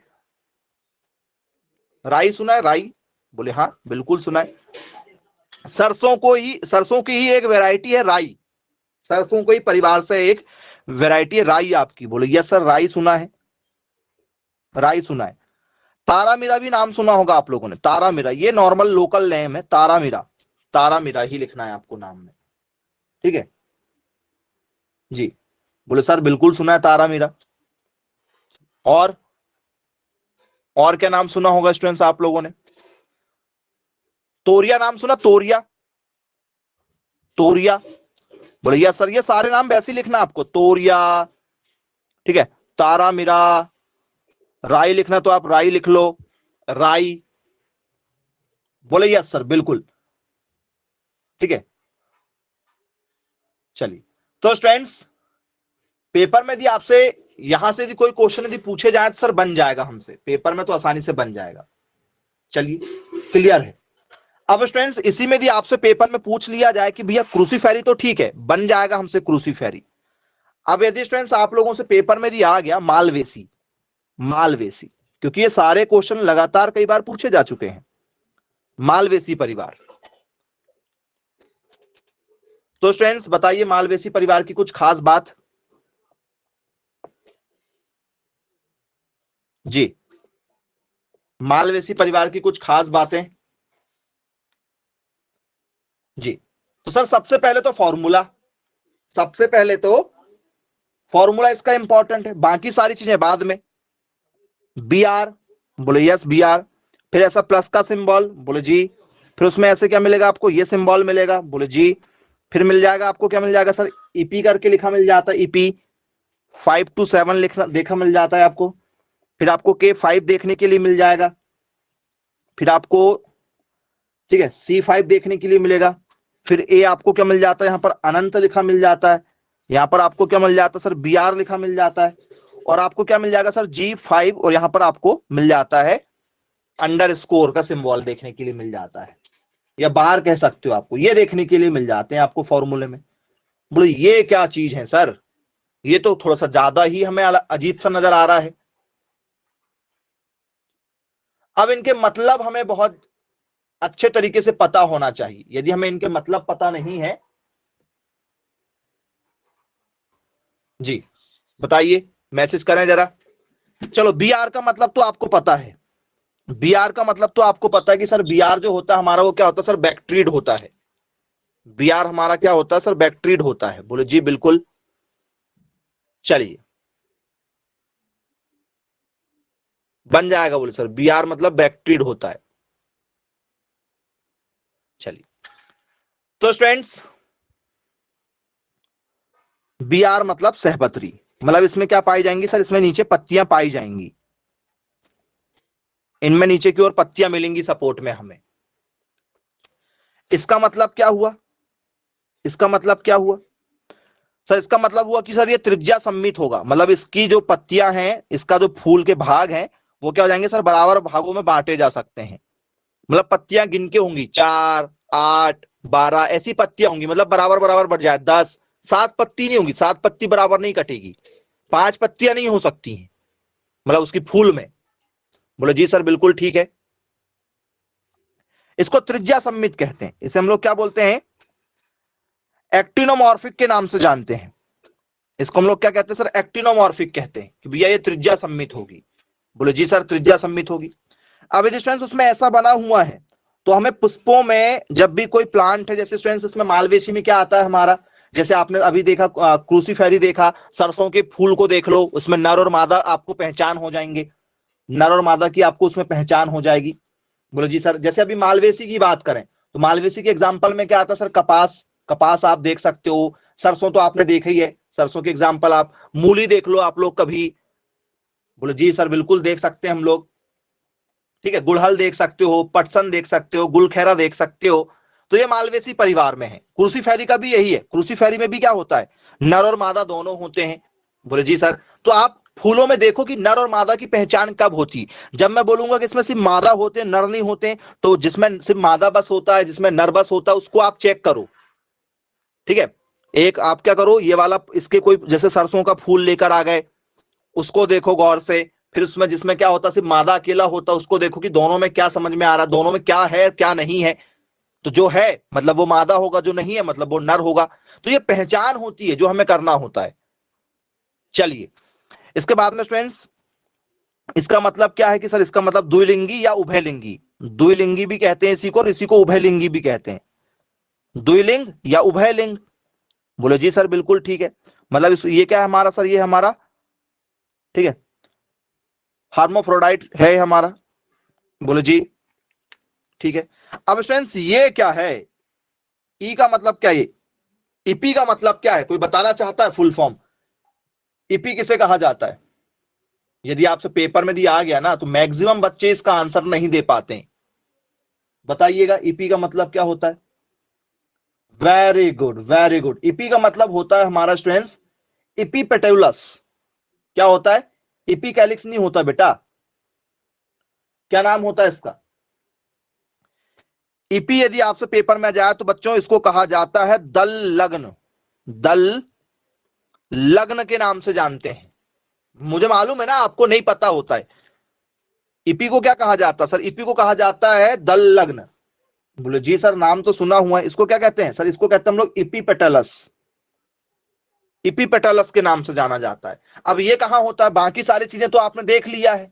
राई सुना है, राई, बोले हाँ बिल्कुल सुना है। सरसों को ही, सरसों की ही एक वैरायटी है राई, सरसों को ही परिवार से एक वैरायटी है राई आपकी, बोले यस सर राई सुना है, राई सुना है। तारा मीरा भी नाम सुना होगा आप लोगों ने, तारा मीरा ये नॉर्मल लोकल नेम है, तारा मीरा, तारा मीरा ही लिखना है आपको नाम में, ठीक है जी। बोले सर बिल्कुल सुना है तारा मीरा। और क्या नाम सुना होगा स्टूडेंट्स आप लोगों ने, तोरिया नाम सुना, तोरिया, तोरिया, बोले यस सर ये सारे नाम वैसे ही लिखना आपको, तोरिया, ठीक है, तारा मीरा, राई लिखना तो आप राई लिख लो, राई, बोले यस सर बिल्कुल, ठीक है। चलिए, तो स्टूडेंट्स पेपर में यदि आपसे यहां से यदि कोई क्वेश्चन यदि पूछे जाए तो सर बन जाएगा हमसे पेपर में, तो आसानी से बन जाएगा। चलिए, क्लियर है। अब स्टूडेंट्स इसी में यदि आपसे पेपर में पूछ लिया जाए कि भैया क्रूसीफेरी तो ठीक है, बन जाएगा हमसे क्रूसीफेरी। अब यदि स्टूडेंट्स आप लोगों से पेपर में यदि आ गया मालवेसी, मालवेसी, क्योंकि ये सारे क्वेश्चन लगातार कई बार पूछे जा चुके हैं, मालवेसी परिवार। तो स्टूडेंट्स बताइए मालवेसी परिवार की कुछ खास बात। जी, मालवेसी परिवार की कुछ खास बातें। जी, तो सर सबसे पहले तो फॉर्मूला, सबसे पहले तो फॉर्मूला इसका इंपॉर्टेंट है, बाकी सारी चीजें बाद में। बी आर, बोले यस बी आर। फिर ऐसा प्लस का सिंबल, बोले जी। फिर उसमें ऐसे क्या मिलेगा आपको, ये सिंबल मिलेगा, बोले जी। फिर मिल जाएगा आपको, क्या मिल जाएगा सर, ईपी करके लिखा मिल जाता है, ईपी 5 to 7 लिखना देखा मिल जाता है आपको। फिर आपको K5 देखने के लिए मिल जाएगा। फिर आपको, ठीक है, C5 देखने के लिए मिलेगा। फिर ए आपको क्या मिल जाता है, यहां पर अनंत लिखा मिल जाता है। यहां पर आपको क्या मिल जाता है सर, बी आर लिखा मिल जाता है। और आपको क्या मिल जाएगा सर, G5, और यहां पर आपको मिल जाता है अंडर स्कोर का सिंबल देखने के लिए मिल जाता है, या बार कह सकते हो, आपको ये देखने के लिए मिल जाते हैं आपको फॉर्मूले में। बोले ये क्या चीज है सर, ये तो थोड़ा सा ज्यादा ही हमें अजीब सा नजर आ रहा है। अब इनके मतलब हमें बहुत अच्छे तरीके से पता होना चाहिए। यदि हमें इनके मतलब पता नहीं है, जी बताइए, मैसेज करें जरा। चलो, बी आर का मतलब तो आपको पता है, बी आर का मतलब तो आपको पता है कि सर बी आर जो होता है हमारा, वो क्या होता है सर, बैक्ट्रीड होता है। बी आर हमारा क्या होता है सर, बैक्ट्रीड होता है। बोले जी बिल्कुल। चलिए, बन जाएगा, बोले सर बी आर मतलब बैक्ट्रीड होता है। चलिए, तो स्टूडेंट्स बी आर मतलब सहपत्री, मतलब इसमें क्या पाई जाएंगी सर, इसमें नीचे पत्तियां पाई जाएंगी, इनमें नीचे की ओर पत्तियां मिलेंगी सपोर्ट में हमें। इसका मतलब क्या हुआ, इसका मतलब क्या हुआ सर, इसका मतलब हुआ कि सर ये त्रिज्या सम्मित होगा, मतलब इसकी जो पत्तियां हैं, इसका जो फूल के भाग हैं, वो क्या हो जाएंगे सर, बराबर भागों में बांटे जा सकते हैं। मतलब पत्तियां गिन के होंगी, 4, 8, 12 ऐसी पत्तियां होंगी, मतलब बराबर बराबर बढ़ जाए, 10, 7 पत्ती नहीं होंगी, 7 पत्ती बराबर नहीं कटेगी, 5 पत्तियां नहीं हो सकती हैं, मतलब उसकी फूल में। बोले जी सर बिल्कुल ठीक है। इसको त्रिज्या सम्मित कहते हैं, इसे हम लोग क्या बोलते हैं, एक्टिनोमॉर्फिक के नाम से जानते हैं। इसको हम लोग क्या कहते हैं सर, एक्टिनोमॉर्फिक कहते हैं, कि भैया ये त्रिज्या सम्मित होगी। बोले जी सर त्रिज्या सम्मित होगी। अब यदि स्टूडेंट्स उसमें ऐसा बना हुआ है, तो हमें पुष्पों में जब भी कोई प्लांट है, जैसे स्टूडेंट्स इसमें मालवेसी में क्या आता है हमारा, जैसे आपने अभी देखा क्रूसीफेरी देखा, सरसों के फूल को देख लो, उसमें नर और मादा आपको पहचान हो जाएंगे, नर और मादा की आपको उसमें पहचान हो जाएगी। बोले जी सर, जैसे अभी मालवेसी की बात करें, तो मालवेसी के एग्जाम्पल में क्या आता है सर, कपास, कपास आप देख सकते हो, सरसों तो आपने देखा ही है, सरसों के एग्जाम्पल आप, मूली देख लो आप लोग कभी। बोले जी सर बिल्कुल देख सकते हैं हम लोग, ठीक है, गुड़हल देख सकते हो, पटसन देख सकते हो, गुलखैरा देख सकते हो। तो ये मालवेसी परिवार में है। क्रूसीफेरी का भी यही है, क्रूसीफेरी में भी क्या होता है, नर और मादा दोनों होते हैं। बोले जी सर, तो आप फूलों में देखो कि नर और मादा की पहचान कब होती, जब मैं बोलूंगा कि इसमें सिर्फ मादा होते हैं, नर नहीं होते, तो जिसमें सिर्फ मादा बस होता है, जिसमें नर बस होता है, उसको आप चेक करो, ठीक है। एक आप क्या करो, ये वाला, इसके कोई जैसे सरसों का फूल लेकर आ गए, उसको देखो गौर से। फिर उसमें जिसमें क्या होता, सिर्फ मादा अकेला होता, उसको देखो कि दोनों में क्या समझ में आ रहा है, दोनों में क्या है क्या नहीं है। तो जो है मतलब वो मादा होगा, जो नहीं है मतलब वो नर होगा। तो ये पहचान होती है जो हमें करना होता है। चलिए, इसके बाद में स्टूडेंट्स, इसका मतलब क्या है कि सर, इसका मतलब द्विलिंगी या उभयलिंगी, द्विलिंगी भी कहते हैं इसी को, और इसी को उभयलिंगी भी कहते हैं, द्विलिंग या उभयलिंग। बोले जी सर बिल्कुल ठीक है। मतलब ये क्या है हमारा सर, ये हमारा, ठीक है, हार्मोफ्रोडाइट है हमारा। बोले जी ठीक है। अब स्टूडेंट्स ये क्या है, ई का मतलब क्या है, ये इपी का मतलब क्या है, कोई बताना चाहता है फुल फॉर्म, इपी किसे कहा जाता है। यदि आपसे पेपर में दिया आ गया ना, तो मैक्सिमम बच्चे इसका आंसर नहीं दे पाते हैं। बताइएगा ईपी का मतलब क्या होता है। Very good, very good. EP का मतलब होता है हमारा स्टूडेंट्स, इपीपेटुलस। क्या होता है, इपीकैलिक्स नहीं होता बेटा। क्या नाम होता है इसका, ईपी यदि आपसे पेपर में जाए तो बच्चों इसको कहा जाता है दल लग्न। दल लग्न के नाम से जानते हैं। मुझे मालूम है ना आपको नहीं पता होता है। ईपी को क्या कहा जाता है सर? ईपी को कहा जाता है दल लग्न। बोले जी सर नाम तो सुना हुआ है, इसको क्या कहते हैं सर? इसको कहते हैं हम लोग इपीपेटलस। इपीपेटलस के नाम से जाना जाता है। अब ये कहां होता है? बाकी सारी चीजें तो आपने देख लिया है,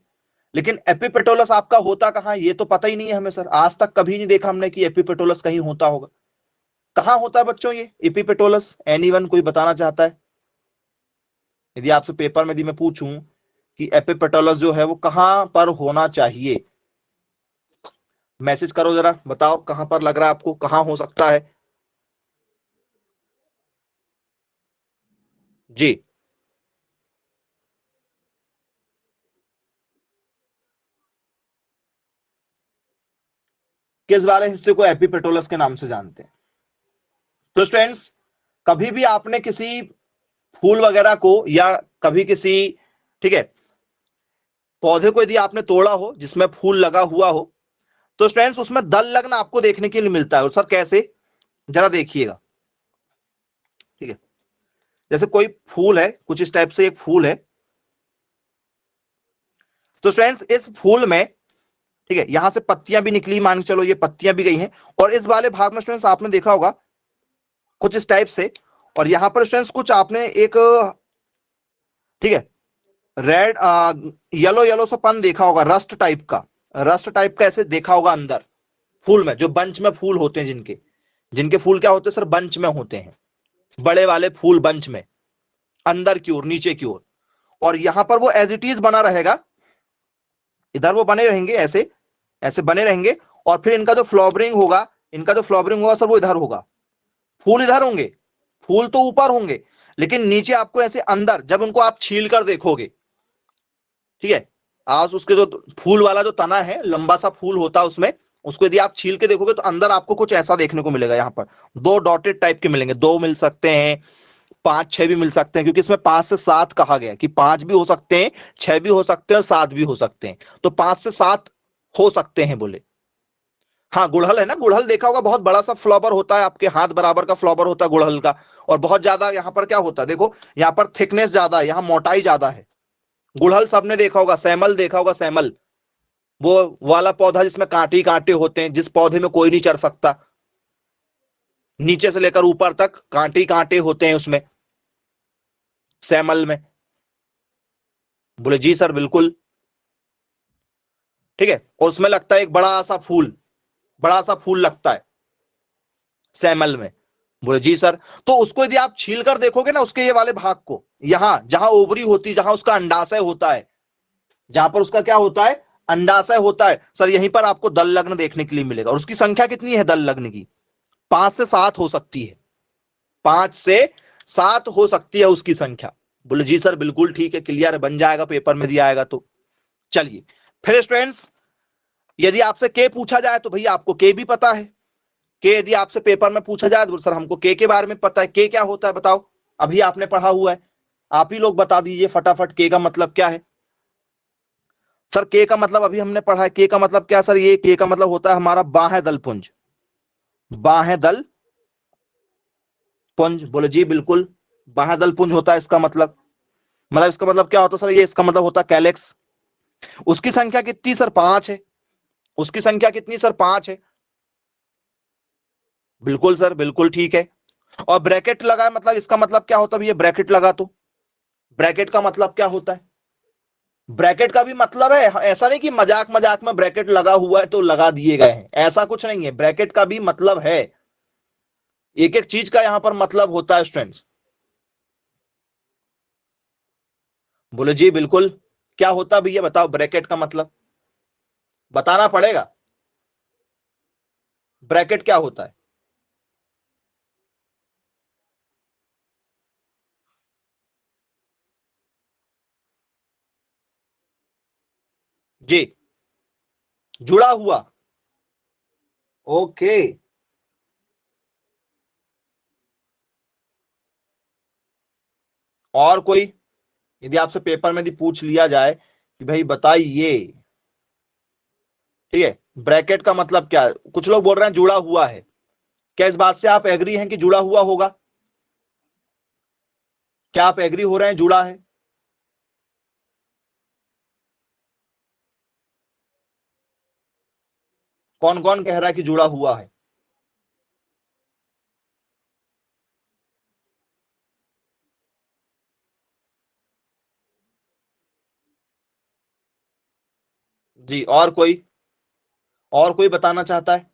लेकिन एपिपेटोलस आपका होता कहां ये तो पता ही नहीं है हमें सर। आज तक कभी नहीं देखा हमने कि एपिपेटोलस कहीं होता होगा। कहां होता है बच्चों ये एपिपेटोलस? एनीवन कोई बताना चाहता है? यदि आपसे पेपर में यदि मैं पूछूं कि एपिपेटोलस जो है वो कहां पर होना चाहिए, मैसेज करो जरा, बताओ कहां पर लग रहा है आपको, कहां हो सकता है जी? किस वाले हिस्से को एपिपेटोलस के नाम से जानते हैं? तो स्टूडेंट्स, कभी भी आपने किसी फूल वगैरह को या कभी किसी, ठीक है, पौधे को यदि आपने तोड़ा हो जिसमें फूल लगा हुआ हो, तो स्टूडेंट्स उसमें दल लगना आपको देखने के लिए मिलता है। और सर कैसे? जरा देखिएगा, ठीक है। जैसे कोई फूल है, कुछ इस टाइप से एक फूल है, तो स्टूडेंट्स इस फूल में, ठीक है, यहां से पत्तियां भी निकली, मान के चलो ये पत्तियां भी गई हैं, और इस वाले भाग में स्टूडेंट्स आपने देखा होगा कुछ इस टाइप से, और यहां पर स्टूडेंट्स कुछ आपने एक, ठीक है, रेड येलो येलो सा पन देखा होगा, रस्ट टाइप का। रस्ट टाइप का ऐसे देखा होगा अंदर फूल में, जो बंच में फूल होते हैं, जिनके जिनके फूल क्या होते हैं सर? बंच में होते हैं, बड़े वाले फूल बंच में, अंदर की ओर, नीचे की ओर। और यहां पर वो एज इट इज बना रहेगा, इधर वो बने रहेंगे, ऐसे ऐसे बने रहेंगे। और फिर इनका जो फ्लावरिंग होगा, इनका जो फ्लावरिंग होगा सर वो इधर होगा। फूल इधर होंगे, फूल तो ऊपर होंगे, लेकिन नीचे आपको ऐसे अंदर, जब उनको आप छील कर देखोगे, ठीक है, आज उसके जो फूल वाला जो तना है, लंबा सा फूल होता है उसमें, उसको यदि आप छील के देखोगे तो अंदर आपको कुछ ऐसा देखने को मिलेगा। यहाँ पर दो डॉटेड टाइप के मिलेंगे, दो मिल सकते हैं, पांच छह भी मिल सकते हैं, क्योंकि इसमें 5 से 7 कहा गया कि 5 भी हो सकते हैं, 6 भी हो सकते हैं और 7 भी हो सकते हैं। तो 5 से 7 हो सकते हैं बोले। हाँ, गुड़हल है ना, गुड़हल देखा होगा, बहुत बड़ा सा फ्लावर होता है, आपके हाथ बराबर का फ्लावर होता है गुड़हल का। और बहुत ज्यादा यहाँ पर क्या होता है, देखो यहाँ पर थिकनेस ज्यादा है, यहाँ मोटाई ज्यादा है। गुड़हल सबने देखा होगा, सैमल देखा होगा, सैमल, वो वाला पौधा जिसमें कांटे कांटे होते हैं, जिस पौधे में कोई नहीं चढ़ सकता, नीचे से लेकर ऊपर तक कांटे कांटे होते हैं उसमें, सैमल में। बोले जी सर बिल्कुल, ठीक है। और उसमें लगता है एक बड़ा सा फूल, बड़ा सा फूल लगता है सैमल में। बोले जी सर। तो उसको यदि आप छील कर देखोगे ना, उसके ये वाले भाग को, यहां जहां ओवरी होती, जहां उसका अंडाशय होता है, जहां पर उसका क्या होता है, अंडाशय होता है सर, यहीं पर आपको दल लग्न देखने के लिए मिलेगा। और उसकी संख्या कितनी है दल लग्न की? 5 से 7 हो सकती है, 5 से 7 हो सकती है उसकी संख्या। बोले जी सर बिल्कुल ठीक है, क्लियर है, बन जाएगा, पेपर में दिया आएगा तो। चलिए फिर स्टूडेंट्स, यदि आपसे के पूछा जाए तो भैया आपको के भी पता है। के यदि आपसे पेपर में पूछा जाए तो सर हमको के बारे में पता है। के क्या होता है बताओ? अभी आपने पढ़ा हुआ है, आप ही लोग बता दीजिए फटाफट, के का मतलब क्या है? सर के का मतलब अभी हमने पढ़ा है। के का मतलब क्या सर? ये के का मतलब होता है हमारा बाह्य दल पुंज, बाह्य दल पुंज। बोले जी बिल्कुल, बाह्य दल पुंज होता है इसका मतलब इसका मतलब क्या होता है सर? ये इसका मतलब होता है कैलेक्स। उसकी संख्या कितनी सर? 5 है। उसकी संख्या कितनी सर? 5 है। बिल्कुल सर, बिल्कुल ठीक है। और ब्रैकेट लगा है, मतलब इसका मतलब क्या होता है भैया? ब्रैकेट लगा तो ब्रैकेट का मतलब क्या होता है? ब्रैकेट का भी मतलब है, ऐसा नहीं कि मजाक मजाक में ब्रैकेट लगा हुआ है तो लगा दिए गए हैं, ऐसा कुछ नहीं है। ब्रैकेट का भी मतलब है, एक एक चीज का यहां पर मतलब होता है स्टूडेंट्स। बोले जी बिल्कुल, क्या होता है भैया बताओ ब्रैकेट का मतलब? बताना पड़ेगा, ब्रैकेट क्या होता है? जी, जुड़ा हुआ। ओके, और कोई, यदि आपसे पेपर में यदि पूछ लिया जाए कि भाई बताइए, ठीक है, ब्रैकेट का मतलब क्या है? कुछ लोग बोल रहे हैं जुड़ा हुआ है, क्या इस बात से आप एग्री हैं कि जुड़ा हुआ होगा? क्या आप एग्री हो रहे हैं जुड़ा है? कौन कौन कह रहा है कि जुड़ा हुआ है? जी, और कोई बताना चाहता है?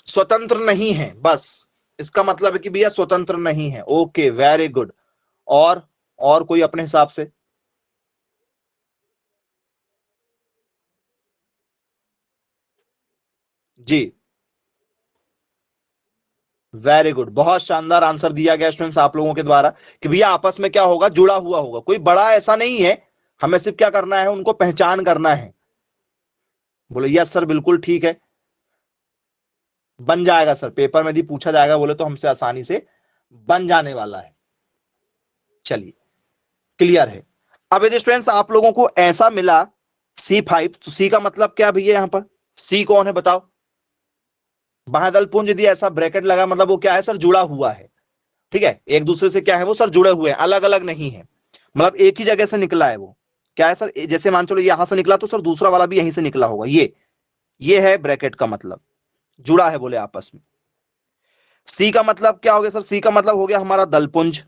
स्वतंत्र नहीं है, बस इसका मतलब है कि भैया स्वतंत्र नहीं है। Okay, very good. और और कोई अपने हिसाब से? जी, वेरी गुड, बहुत शानदार आंसर दिया गया स्टूडेंट्स आप लोगों के द्वारा कि भैया आपस में क्या होगा, जुड़ा हुआ होगा। कोई बड़ा ऐसा नहीं है, हमें सिर्फ क्या करना है, उनको पहचान करना है। बोले यस सर, बिल्कुल ठीक है, बन जाएगा सर, पेपर में यदि पूछा जाएगा बोले तो हमसे आसानी से बन जाने वाला है। चलिए, क्लियर है। अब यदि स्टूडेंट्स आप लोगों को ऐसा मिला C5, तो सी का मतलब क्या भैया? यहां पर सी कौन है बताओ? महादलपुंज, यदि ऐसा ब्रैकेट लगा मतलब वो क्या है सर? जुड़ा हुआ है। ठीक है, एक दूसरे से क्या है वो सर? जुड़े हुए हैं, अलग अलग नहीं है, मतलब एक ही जगह से निकला है वो। क्या है सर? जैसे मान चलो यहां से निकला तो सर दूसरा वाला भी यहीं से निकला होगा। ये है ब्रैकेट का मतलब, जुड़ा है बोले आपस में। सी का मतलब क्या हो गया सर? सी का मतलब हो गया हमारा दलपुंज।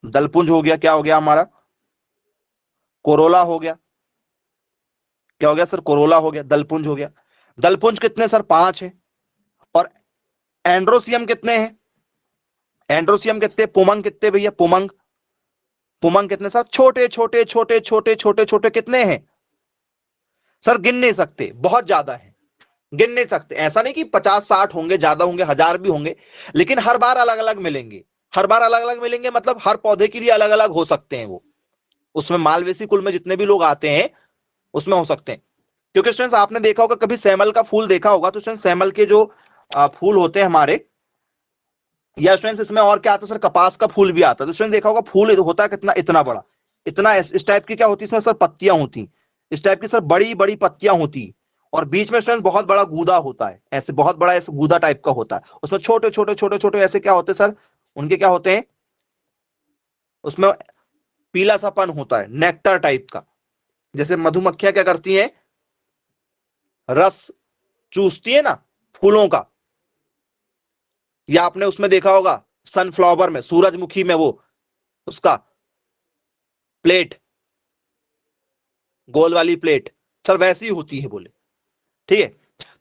दलपुंज हो गया, क्या हो गया हमारा? कोरोला हो गया। क्या हो गया सर? कोरोला हो गया, दलपुंज हो गया। दलपुंज कितने सर? 5 है। और एंड्रोसियम कितने हैं? एंड्रोसियम कितने? पुमंग कितने भैया? पुमंग, पुमंग कितने सर? छोटे छोटे छोटे छोटे छोटे छोटे कितने हैं सर? गिन नहीं सकते, बहुत ज्यादा है, गिन नहीं सकते। ऐसा नहीं कि 50-60 होंगे, ज्यादा होंगे, 1000 भी होंगे, लेकिन हर बार अलग अलग मिलेंगे। हर बार अलग अलग मिलेंगे मतलब हर पौधे के लिए अलग अलग हो सकते हैं वो। उसमें मालवेसी कुल में जितने भी लोग आते हैं उसमें हो सकते हैं। क्योंकि स्टूडेंट्स आपने देखा होगा, कभी सैमल का फूल देखा होगा, तो स्टूडेंट्स सैमल के जो फूल होते हैं हमारे, या स्टूडेंट्स इसमें और क्या आता है सर? कपास का फूल भी आता है। तो स्टूडेंट्स देखा होगा फूल होता है कितना, इतना बड़ा, इतना इस टाइप की क्या होती है इसमें सर? पत्तियां होती, इस टाइप की सर बड़ी बड़ी पत्तियां होती। और बीच में स्टूडेंट्स बहुत बड़ा गूदा होता है, ऐसे बहुत बड़ा ऐसे गूदा टाइप का होता है। उसमें छोटे छोटे छोटे छोटे ऐसे क्या होते हैं सर? उनके क्या होते हैं उसमें? पीला सापन होता है, नेक्टर टाइप का। जैसे मधुमक्खियां क्या करती हैं? रस चूसती है ना फूलों का, या आपने उसमें देखा होगा सनफ्लावर में, सूरजमुखी में, वो उसका प्लेट, गोल वाली प्लेट, सर वैसी होती है बोले। ठीक है,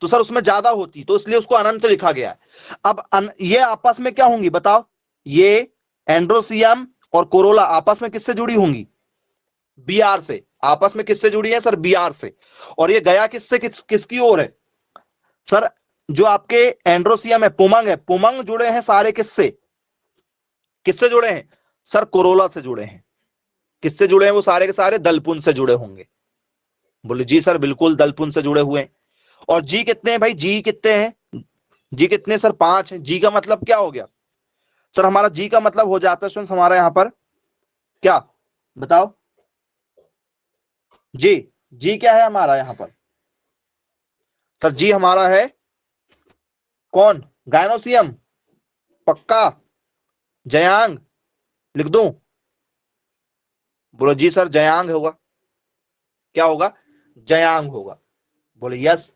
तो सर उसमें ज्यादा होती, तो इसलिए उसको अनंत लिखा गया है। अब ये आपस में क्या होंगी बताओ? ये एंड्रोसियम और कोरोला आपस में किससे जुड़ी होंगी? बीआर से। आपस में किससे जुड़ी है सर? बीआर से। और ये गया किससे किसकी ओर है सर? जो आपके एंड्रोसियम है, पुमंग है, पुमंग जुड़े हैं सारे किससे? किससे जुड़े हैं सर? कोरोला से जुड़े हैं। किससे जुड़े हैं वो सारे के सारे? दलपुंज से जुड़े होंगे। बोले जी सर बिल्कुल, दलपुंज से जुड़े हुए हैं। और जी कितने हैं भाई? जी कितने हैं? जी कितने सर? 5 है। जी का मतलब क्या हो गया सर? हमारा जी का मतलब हो जाता है हमारा यहां पर क्या बताओ? जी, जी क्या है हमारा यहां पर सर? जी हमारा है कौन? गायनोसियम, पक्का? जयांग लिख दूं? बोलो जी सर, जयांग होगा। क्या होगा? जयांग होगा। बोले यस,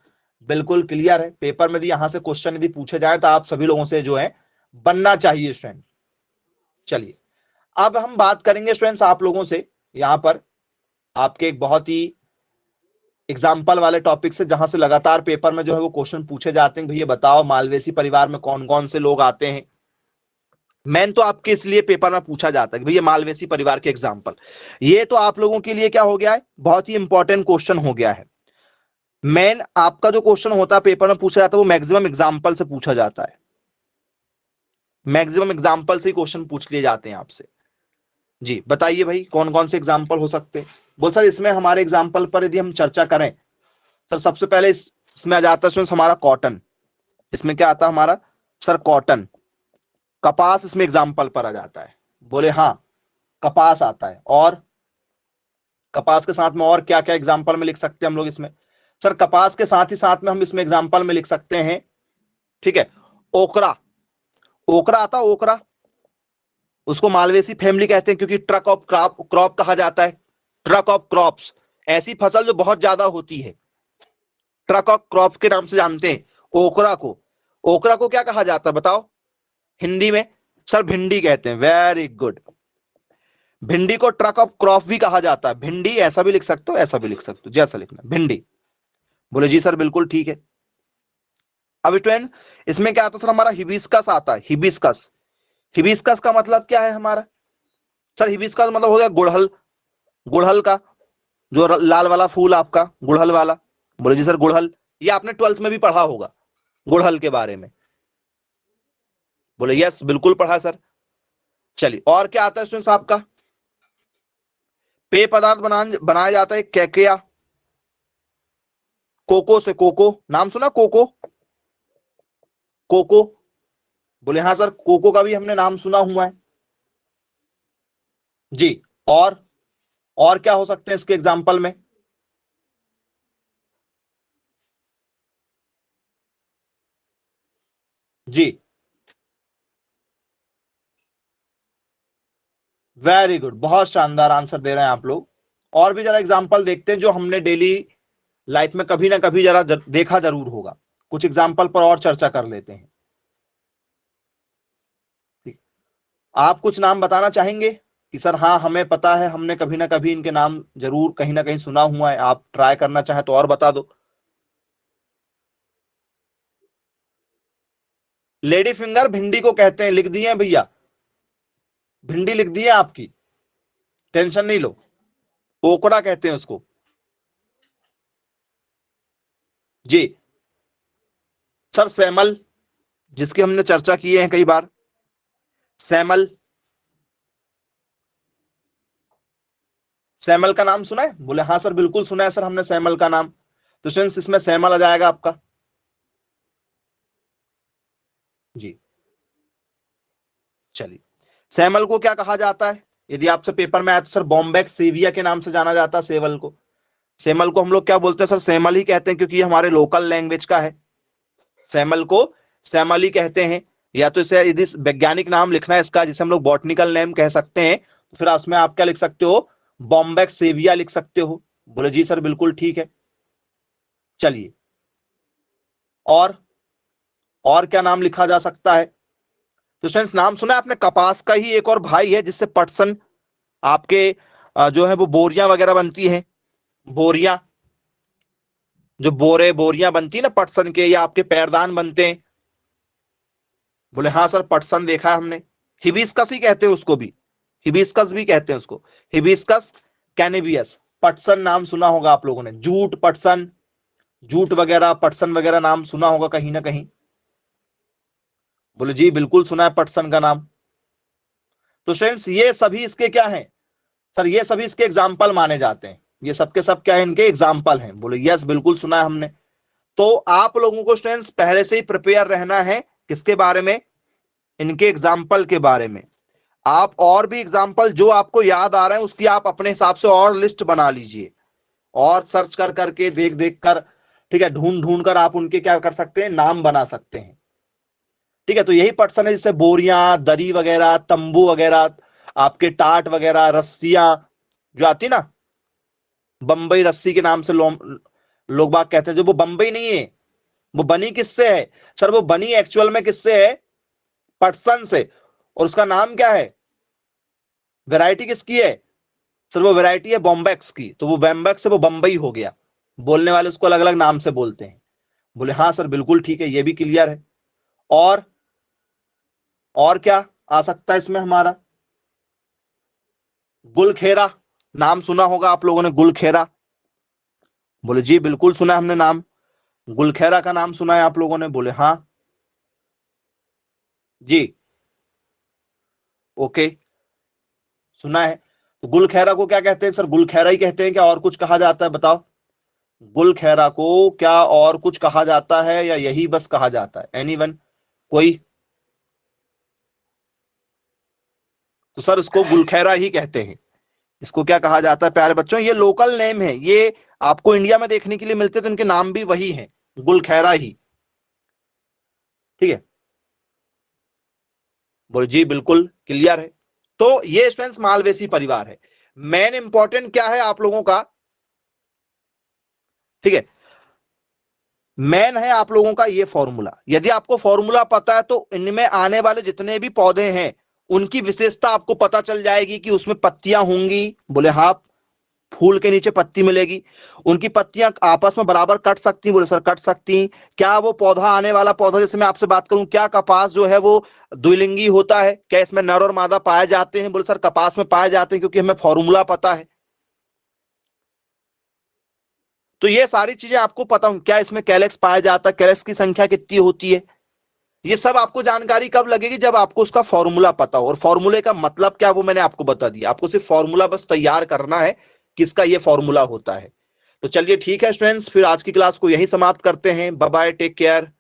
बिल्कुल क्लियर है। पेपर में यदि यहां से क्वेश्चन यदि पूछे जाए तो आप सभी लोगों से जो है बनना चाहिए स्टूडेंट। चलिए, अब हम बात करेंगे स्टूडेंट्स आप लोगों से यहां पर आपके एक बहुत ही एग्जाम्पल वाले टॉपिक से, जहां से लगातार पेपर में जो है वो क्वेश्चन पूछे जाते हैं। भैया बताओ मालवेसी परिवार में कौन कौन से लोग आते हैं? मेन तो आपके इसलिए पेपर में पूछा जाता है कि भैया मालवेसी परिवार के एग्जाम्पल। ये तो आप लोगों के लिए क्या हो गया है? बहुत ही इंपॉर्टेंट क्वेश्चन हो गया है। मेन आपका जो क्वेश्चन होता है पेपर में पूछा जाता है वो मैक्सिमम एग्जाम्पल से पूछा जाता है। मैक्सिमम एग्जाम्पल से ही क्वेश्चन पूछ लिए जाते हैं आपसे। जी बताइए भाई, कौन कौन से एग्जाम्पल हो सकते हैं? बोल सर इसमें हमारे एग्जाम्पल पर यदि हम चर्चा करें, सर सबसे पहले इसमें आ जाता है हमारा कॉटन। इसमें क्या आता है हमारा सर? कॉटन। कपास इसमें एग्जाम्पल पर आ जाता है। बोले हाँ, कपास आता है। और कपास के साथ में और क्या क्या एग्जाम्पल में लिख सकते हैं हम लोग इसमें? सर कपास के साथ ही साथ में हम इसमें एग्जाम्पल में लिख सकते हैं, ठीक है, ओकरा। ओकरा आता, ओकरा, उसको मालवेसी फैमिली कहते हैं क्योंकि ट्रक ऑफ क्रॉप कहा जाता है। ट्रक ऑफ क्रॉप्स, ऐसी फसल जो बहुत ज्यादा होती है, ट्रक ऑफ क्रॉप के नाम से जानते हैं ओकरा को। ओकरा को क्या कहा जाता है बताओ हिंदी में? सर भिंडी कहते हैं। Very good. भिंडी को ट्रक ऑफ क्रॉप भी कहा जाता है। भिंडी ऐसा भी लिख सकते हो, ऐसा भी लिख सकते हो, जैसा लिखना भिंडी। बोले जी सर बिल्कुल ठीक है। अब स्टूडेंट इसमें क्या आता है सर? हमारा हिबिस्कस आता है। हिबिस्कस, हिबिस्कस का मतलब क्या है हमारा? सर हिबिस्कस मतलब हो गया गुड़हल। गुड़हल का जो लाल वाला फूल आपका, गुड़हल वाला। बोले जी सर गुड़हल, ये आपने 12th में भी पढ़ा होगा गुड़हल के बारे में। बोले यस बिल्कुल पढ़ा सर। चलिए और क्या आता है स्टूडेंट्स आपका? पेय पदार्थ बनाया जाता है कैकेया, कोको से। कोको नाम सुना? Coco, Coco. बोले हाँ सर कोको का भी हमने नाम सुना हुआ है जी। और क्या हो सकते हैं इसके एग्जाम्पल में? जी वेरी गुड, बहुत शानदार आंसर दे रहे हैं आप लोग। और भी जरा एग्जाम्पल देखते हैं जो हमने डेली लाइफ में कभी ना कभी जरा देखा जरूर होगा। कुछ एग्जाम्पल पर और चर्चा कर लेते हैं। ठीक, आप कुछ नाम बताना चाहेंगे कि सर हाँ हमें पता है, हमने कभी ना कभी इनके नाम जरूर कहीं ना कहीं सुना हुआ है? आप ट्राई करना चाहें तो और बता दो। लेडी फिंगर भिंडी को कहते हैं, लिख दिए भैया, भिंडी लिख दी है आपकी, टेंशन नहीं लो। ओकड़ा कहते हैं उसको जी। सर सैमल, जिसकी हमने चर्चा की है कई बार, सैमल। सैमल का नाम सुना है? बोले हाँ सर बिल्कुल सुना है सर हमने सैमल का नाम। तो स्टूडेंट्स इसमें सैमल आ जाएगा आपका जी। चलिए सैमल को क्या कहा जाता है? यदि आपसे पेपर में आया तो सर बॉम्बेक सेविया के नाम से जाना जाता है सेवल को। सैमल को हम लोग क्या बोलते हैं सर? सैमल ही कहते हैं क्योंकि ये हमारे लोकल लैंग्वेज का है। सैमल को सैमल ही कहते हैं। या तो इसे यदि वैज्ञानिक नाम लिखना है इसका, जिसे हम लोग बॉटनिकल नेम कह सकते हैं, तो फिर उसमें आप क्या लिख सकते हो? बॉम्बेक सेविया लिख सकते हो। बोले जी सर बिल्कुल ठीक है। चलिए और क्या नाम लिखा जा सकता है? तो फ्रेंड्स नाम सुना है आपने कपास का ही एक और भाई है जिससे पटसन आपके जो है वो बोरियां वगैरह बनती हैं। बोरियां, जो बोरियां बनती है ना पटसन के, या आपके पैरदान बनते हैं। बोले हाँ सर पटसन देखा है हमने। हिबिस्कस ही कहते हैं उसको भी, हिबिस्कस भी कहते हैं उसको, हिबिस्कस कैनेबियस। पटसन नाम सुना होगा आप लोगों ने, जूट पटसन, जूट वगैरह पटसन वगैरह नाम सुना होगा कहीं ना कहीं। बोले जी बिल्कुल सुना है पटसन का नाम। तो फ्रेंड्स ये सभी इसके क्या हैं सर? ये सभी इसके एग्जाम्पल माने जाते हैं। ये सबके सब क्या है? इनके एग्जाम्पल हैं। बोले यस बिल्कुल सुना है हमने। तो आप लोगों को स्टूडेंट्स पहले से ही प्रिपेयर रहना है किसके बारे में? इनके एग्जाम्पल के बारे में। आप और भी एग्जाम्पल जो आपको याद आ रहे हैं उसकी आप अपने हिसाब से और लिस्ट बना लीजिए, और सर्च कर करके देख देख कर, ठीक है, ढूंढ ढूंढ कर आप उनके क्या कर सकते हैं? नाम बना सकते हैं। ठीक है, तो यही पटसन है जिससे बोरियां, दरी वगैरह, तंबू वगैरह, आपके टाट वगैरह, रस्सियां जो आती ना, बंबई रस्सी के नाम से लोग बाग कहते हैं, जो वो बंबई नहीं है, वो बनी किससे है सर? वो बनी एक्चुअल में किससे है? पटसन से। और उसका नाम क्या है? वैरायटी किसकी है सर? वो वैरायटी है बॉम्बेक्स की। तो वो बॉम्बेक्स से वो बंबई हो गया। बोलने वाले उसको अलग अलग नाम से बोलते हैं। बोले हाँ सर बिल्कुल ठीक है, ये भी क्लियर है। और और क्या आ सकता है इसमें हमारा? गुलखेरा नाम सुना होगा आप लोगों ने, गुलखेरा। बोले जी बिल्कुल सुना हमने नाम, गुलखेरा का नाम सुना है आप लोगों ने? बोले हाँ जी, ओके, सुना है। तो गुलखेरा को क्या कहते हैं सर? गुलखेरा ही कहते हैं क्या और कुछ कहा जाता है बताओ? गुलखेरा को क्या और कुछ कहा जाता है या यही बस कहा जाता है? एनीवन, कोई? तो सर इसको गुलखैरा ही कहते हैं। इसको क्या कहा जाता है प्यारे बच्चों? ये लोकल नेम है, ये आपको इंडिया में देखने के लिए मिलते तो इनके नाम भी वही हैं, गुलखैरा ही। ठीक है, बोलो जी, बिल्कुल क्लियर है। तो ये स्टूडेंट्स मालवेसी परिवार है। मेन इंपॉर्टेंट क्या है आप लोगों का? ठीक है, मेन है आप लोगों का ये फॉर्मूला। यदि आपको फॉर्मूला पता है तो इनमें आने वाले जितने भी पौधे हैं उनकी विशेषता आपको पता चल जाएगी कि उसमें पत्तियां होंगी। बोले हाँ, फूल के नीचे पत्ती मिलेगी। उनकी पत्तियां आपस में बराबर कट सकती? बोले सर कट सकती। क्या वो पौधा, आने वाला पौधा, जैसे मैं आपसे बात करूं, क्या कपास जो है वो द्विलिंगी होता है? क्या इसमें नर और मादा पाए जाते हैं? बोले सर कपास में पाए जाते हैं, क्योंकि हमें फॉर्मूला पता है। तो ये सारी चीजें आपको पता हो। क्या इसमें कैलेक्स पाया जाता है? कैलेक्स की संख्या कितनी होती है? ये सब आपको जानकारी कब लगेगी? जब आपको उसका फॉर्मूला पता हो। और फॉर्मूले का मतलब क्या वो मैंने आपको बता दिया। आपको सिर्फ फॉर्मूला बस तैयार करना है किसका ये फॉर्मूला होता है। तो चलिए ठीक है स्टूडेंट्स, फिर आज की क्लास को यहीं समाप्त करते हैं। Bye bye, take care.